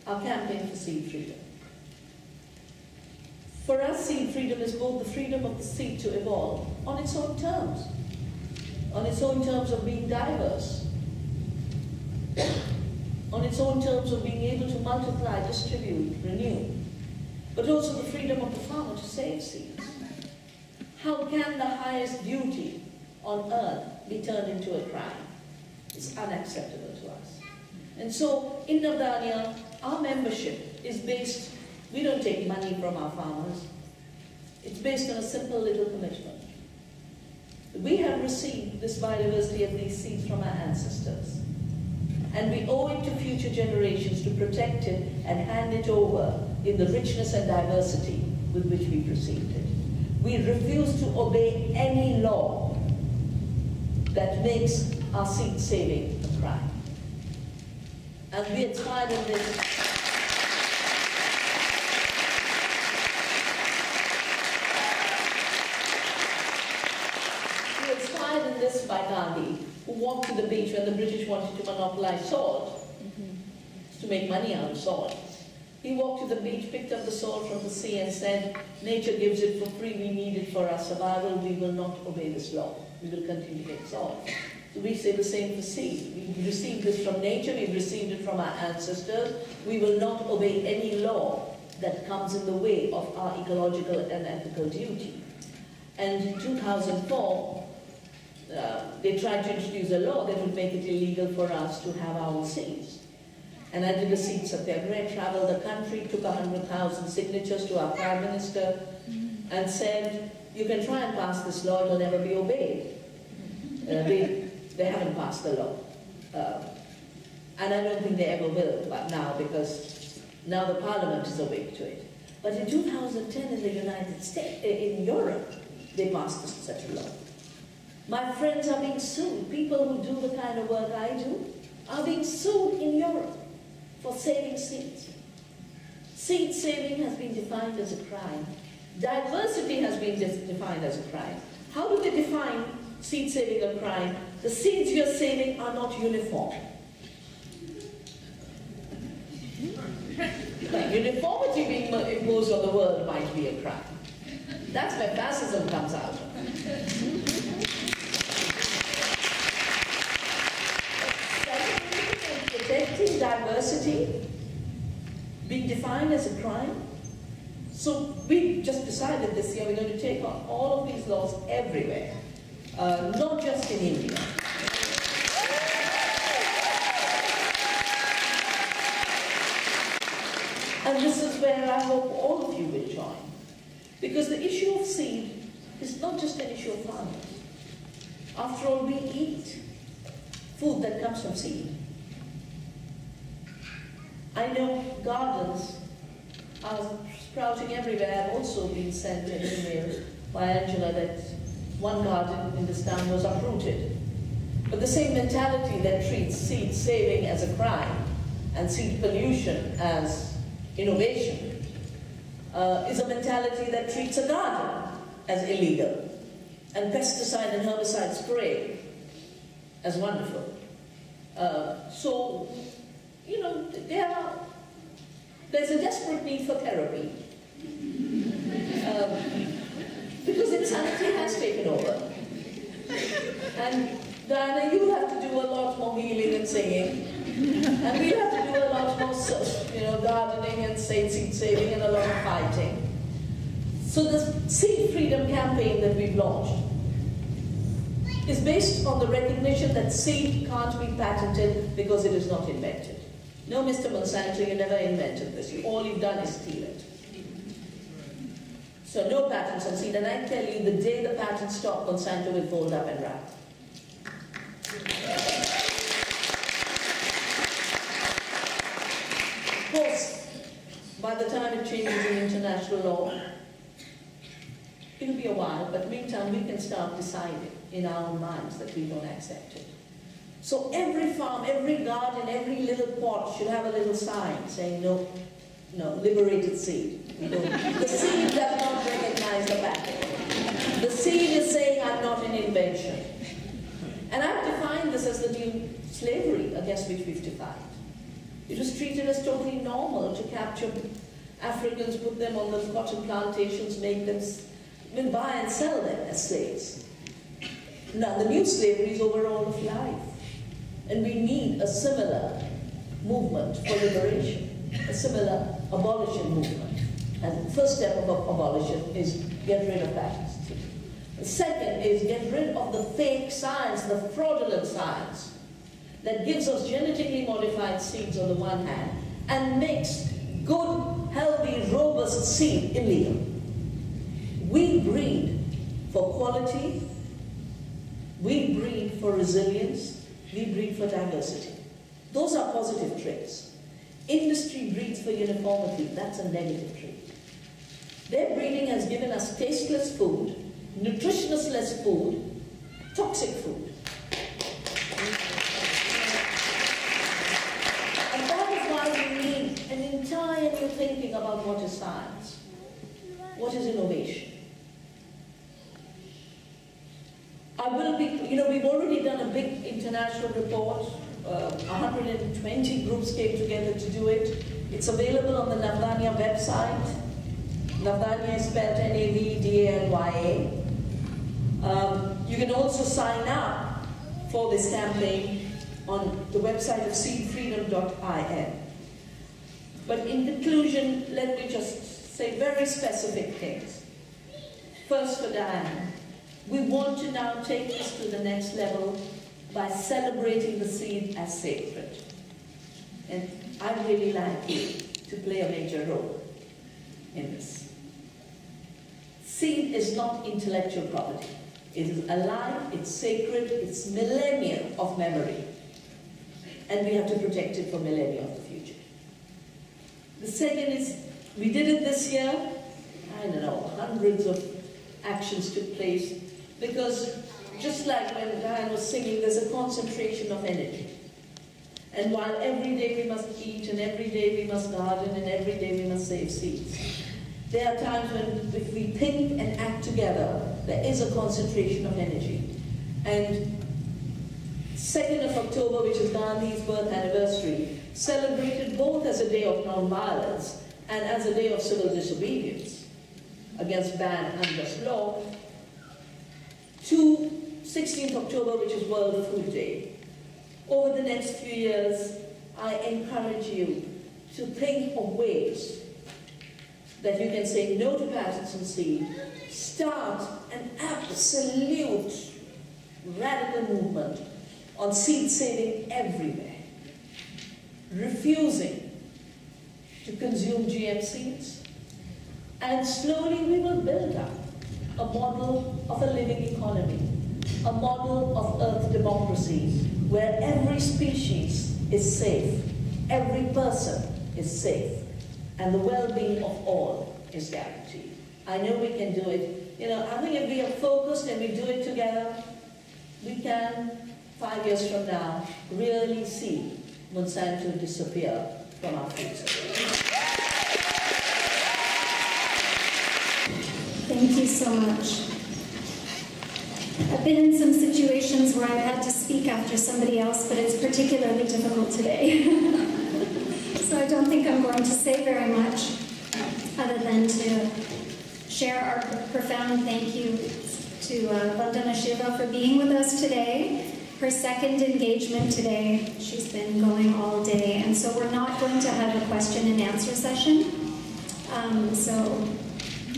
our campaign for seed freedom. For us, seed freedom is both the freedom of the seed to evolve on its own terms of being diverse, on its own terms of being able to multiply, distribute, renew, but also the freedom of the farmer to save seeds. How can the highest duty on earth be turned into a crime? It's unacceptable to us. And so in Vandana, our membership is based, we don't take money from our farmers. It's based on a simple little commitment. We have received this biodiversity of these seeds from our ancestors. And we owe it to future generations to protect it and hand it over in the richness and diversity with which we received it. We refuse to obey any law that makes our seed saving a crime. And we inspired in this. We're inspired in this by Gandhi, who walked to the beach when the British wanted to monopolize salt, to make money out of salt. He walked to the beach, picked up the salt from the sea and said, nature gives it for free, we need it for our survival, we will not obey this law. We will continue to make salt. So we say the same for seed. We received this from nature, we've received it from our ancestors. We will not obey any law that comes in the way of our ecological and ethical duty. And in 2004, they tried to introduce a law that would make it illegal for us to have our own seeds. And I did a seed satyagraha, traveled the country, took 100,000 signatures to our Prime Minister, and said, you can try and pass this law, it will never be obeyed. They haven't passed the law. And I don't think they ever will but now, because now the Parliament is awake to it. But in 2010 in the United States, in Europe, they passed such a law. My friends are being sued. People who do the kind of work I do are being sued in Europe for saving seeds. Seed saving has been defined as a crime. Diversity has been defined as a crime. How do they define seed saving a crime? The seeds you're saving are not uniform. Like uniformity being imposed on the world might be a crime. That's where fascism comes out. Protecting diversity being defined as a crime. So we just decided this year we're going to take on all of these laws everywhere, not just in India. And this is where I hope all of you will join. Because the issue of seed is not just an issue of farmers. After all, we eat food that comes from seed. I know gardens are sprouting everywhere. I've also been sent an email by Angela that one garden in this town was uprooted. But the same mentality that treats seed saving as a crime and seed pollution as innovation is a mentality that treats a garden as illegal and pesticide and herbicide spray as wonderful. So, you know, there's a desperate need for therapy because insanity has taken over. And Diana, you have to do a lot more healing and singing, and we have to do a lot more, gardening and seed saving and a lot of fighting. So the Seed Freedom campaign that we've launched is based on the recognition that seed can't be patented because it is not invented. No, Mr. Monsanto, you never invented this. All you've done is steal it. So no patents on seed, and I tell you, the day the patents stop, Monsanto will fold up and run. Of course, by the time it changes in international law, it'll be a while, but meantime we can start deciding in our own minds that we don't accept it. So every farm, every garden, every little pot should have a little sign saying no, liberated seed. The seed does not recognize the patent. The seed is saying I'm not an invention. And I've defined this as the new slavery against which we've defied. It was treated as totally normal to capture Africans, put them on the cotton plantations, make them buy and sell them as slaves. Now the new slavery is over all of life. And we need a similar movement for liberation, a similar abolition movement. And the first step of abolition is get rid of patents. The second is get rid of the fake science, the fraudulent science that gives us genetically modified seeds on the one hand and makes good, healthy, robust seed illegal. We breed for quality, we breed for resilience, we breed for diversity. Those are positive traits. Industry breeds for uniformity, that's a negative trait. Their breeding has given us tasteless food, nutritionless food, toxic food. And that is why we need an entire new thinking about what is science, what is innovation. We've already done a big international report. 120 groups came together to do it. It's available on the Navdanya website. Navdanya is spelled Navdanya. You can also sign up for this campaign on the website of seedfreedom.in. But in conclusion, let me just say very specific things. First, for Diana, we want to now take this to the next level by celebrating the seed as sacred. And I'd really like you to play a major role in this. Seed is not intellectual property. It is alive, it's sacred, it's millennia of memory. And we have to protect it for millennia of the future. The second is, we did it this year, I don't know, hundreds of actions took place, because just like when Diane was singing, there's a concentration of energy. And while every day we must eat, and every day we must garden, and every day we must save seeds, there are times when if we think and act together, there is a concentration of energy. And 2nd of October, which is Gandhi's birth anniversary, celebrated both as a day of non-violence and as a day of civil disobedience against bad and unjust law, to 16th October, which is World Food Day. Over the next few years, I encourage you to think of ways that you can say no to patents on seed, start an absolute radical movement on seed saving everywhere, refusing to consume GM seeds, and slowly we will build up a model of a living economy, a model of Earth democracy, where every species is safe, every person is safe, and the well-being of all is guaranteed. I know we can do it. You know, I think if we are focused and we do it together, we can, 5 years from now, really see Monsanto disappear from our future. Thank you so much. I've been in some situations where I've had to speak after somebody else, but it's particularly difficult today. So I don't think I'm going to say very much other than to share our profound thank you to Vandana Shiva for being with us today. Her second engagement today. She's been going all day, and so we're not going to have a question and answer session. So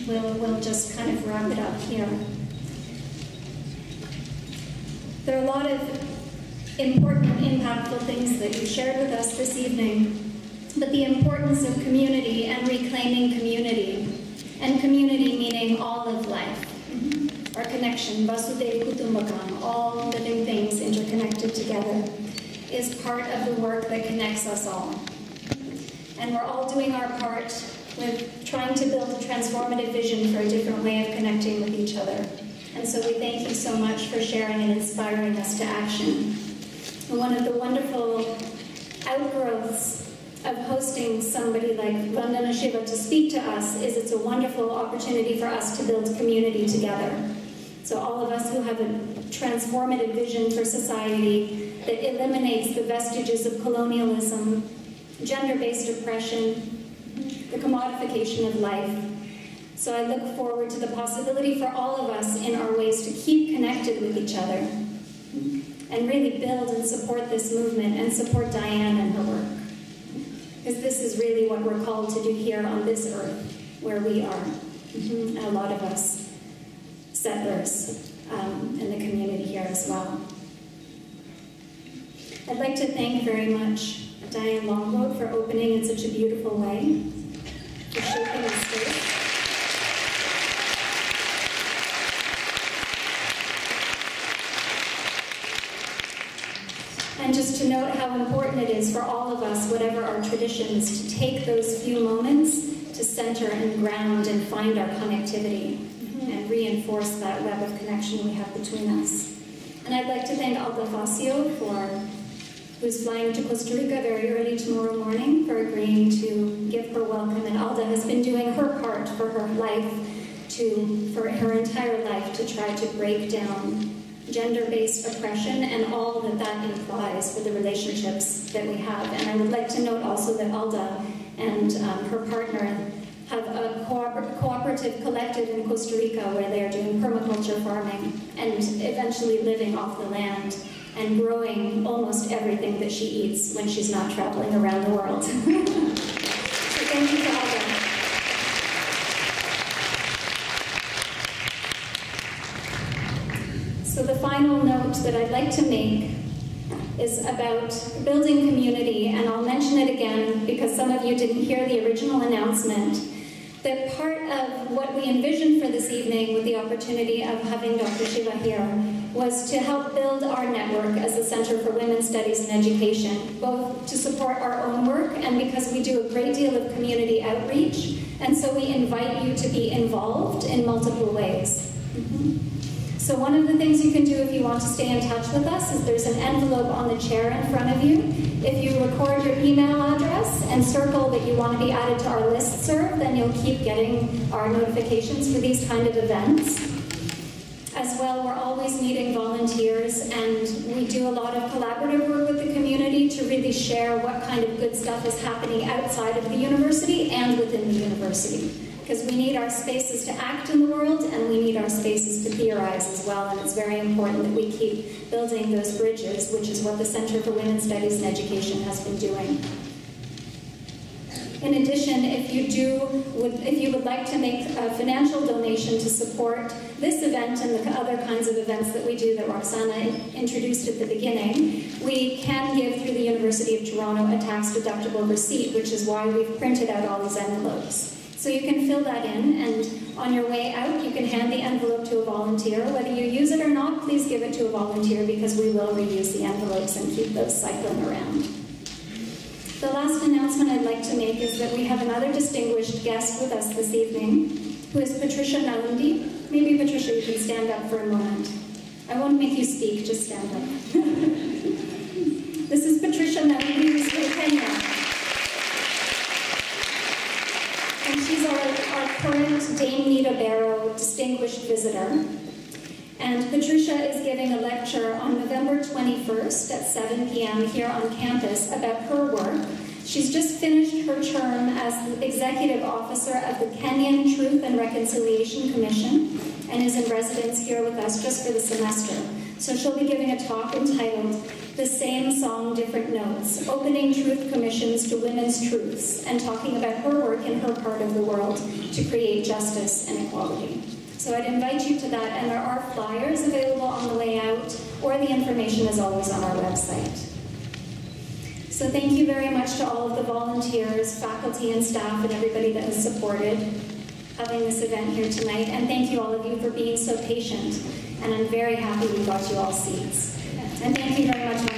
we'll just kind of wrap it up here. There are a lot of important, impactful things that you shared with us this evening, but the importance of community and reclaiming community, and community meaning all of life, our connection, Vasudhaiva Kutumbakam, all living things interconnected together, is part of the work that connects us all. And we're all doing our part with trying to build a transformative vision for a different way of connecting with each other. And so we thank you so much for sharing and inspiring us to action. And one of the wonderful outgrowths of hosting somebody like Vandana Shiva to speak to us is it's a wonderful opportunity for us to build community together. So all of us who have a transformative vision for society that eliminates the vestiges of colonialism, gender-based oppression, the commodification of life. So I look forward to the possibility for all of us in our ways to keep connected with each other and really build and support this movement and support Diane and her work. Because this is really what we're called to do here on this earth, where we are. A lot of us settlers in the community here as well. I'd like to thank very much Diane Longboat for opening in such a beautiful way, for shaping the space. And just to note how important it is for all of us, whatever our traditions, to take those few moments to center and ground and find our connectivity and reinforce that web of connection we have between us. And I'd like to thank Alda Facio, who's flying to Costa Rica very early tomorrow morning, for agreeing to give her welcome. And Alda has been doing her part for her life, for her entire life, to try to break down gender-based oppression and all that that implies for the relationships that we have. And I would like to note also that Alda and her partner have a cooperative collective in Costa Rica where they are doing permaculture farming and eventually living off the land and growing almost everything that she eats when she's not traveling around the world. So thank you to Alda. So the final note that I'd like to make is about building community, and I'll mention it again because some of you didn't hear the original announcement, that part of what we envisioned for this evening with the opportunity of having Dr. Shiva here was to help build our network as a Center for Women's Studies and Education, both to support our own work and because we do a great deal of community outreach, and so we invite you to be involved in multiple ways. So one of the things you can do if you want to stay in touch with us is there's an envelope on the chair in front of you. If you record your email address and circle that you want to be added to our listserv, then you'll keep getting our notifications for these kind of events. As well, we're always needing volunteers, and we do a lot of collaborative work with the community to really share what kind of good stuff is happening outside of the university and within the university. Because we need our spaces to act in the world, and we need our spaces to theorize as well, and it's very important that we keep building those bridges, which is what the Center for Women's Studies and Education has been doing. In addition, if you would like to make a financial donation to support this event and the other kinds of events that we do that Roxana introduced at the beginning, we can give through the University of Toronto a tax-deductible receipt, which is why we've printed out all these envelopes. So you can fill that in, and on your way out, you can hand the envelope to a volunteer. Whether you use it or not, please give it to a volunteer because we will reuse the envelopes and keep those cycling around. The last announcement I'd like to make is that we have another distinguished guest with us this evening, who is Patricia Nalundi. Maybe Patricia, you can stand up for a moment. I won't make you speak, just stand up. This is Patricia Nalundi, who's from Kenya. And she's our current Dame Nita Barrow distinguished visitor. And Patricia is giving a lecture on November 21st at 7 p.m. here on campus about her work. She's just finished her term as the Executive Officer of the Kenyan Truth and Reconciliation Commission and is in residence here with us just for the semester. So she'll be giving a talk entitled The Same Song, Different Notes, Opening Truth Commissions to Women's Truths, and talking about her work in her part of the world to create justice and equality. So I'd invite you to that, and there are flyers available on the way out, or the information is always on our website. So thank you very much to all of the volunteers, faculty and staff, and everybody that has supported having this event here tonight. And thank you all of you for being so patient. And I'm very happy we got you all seats. And thank you very much.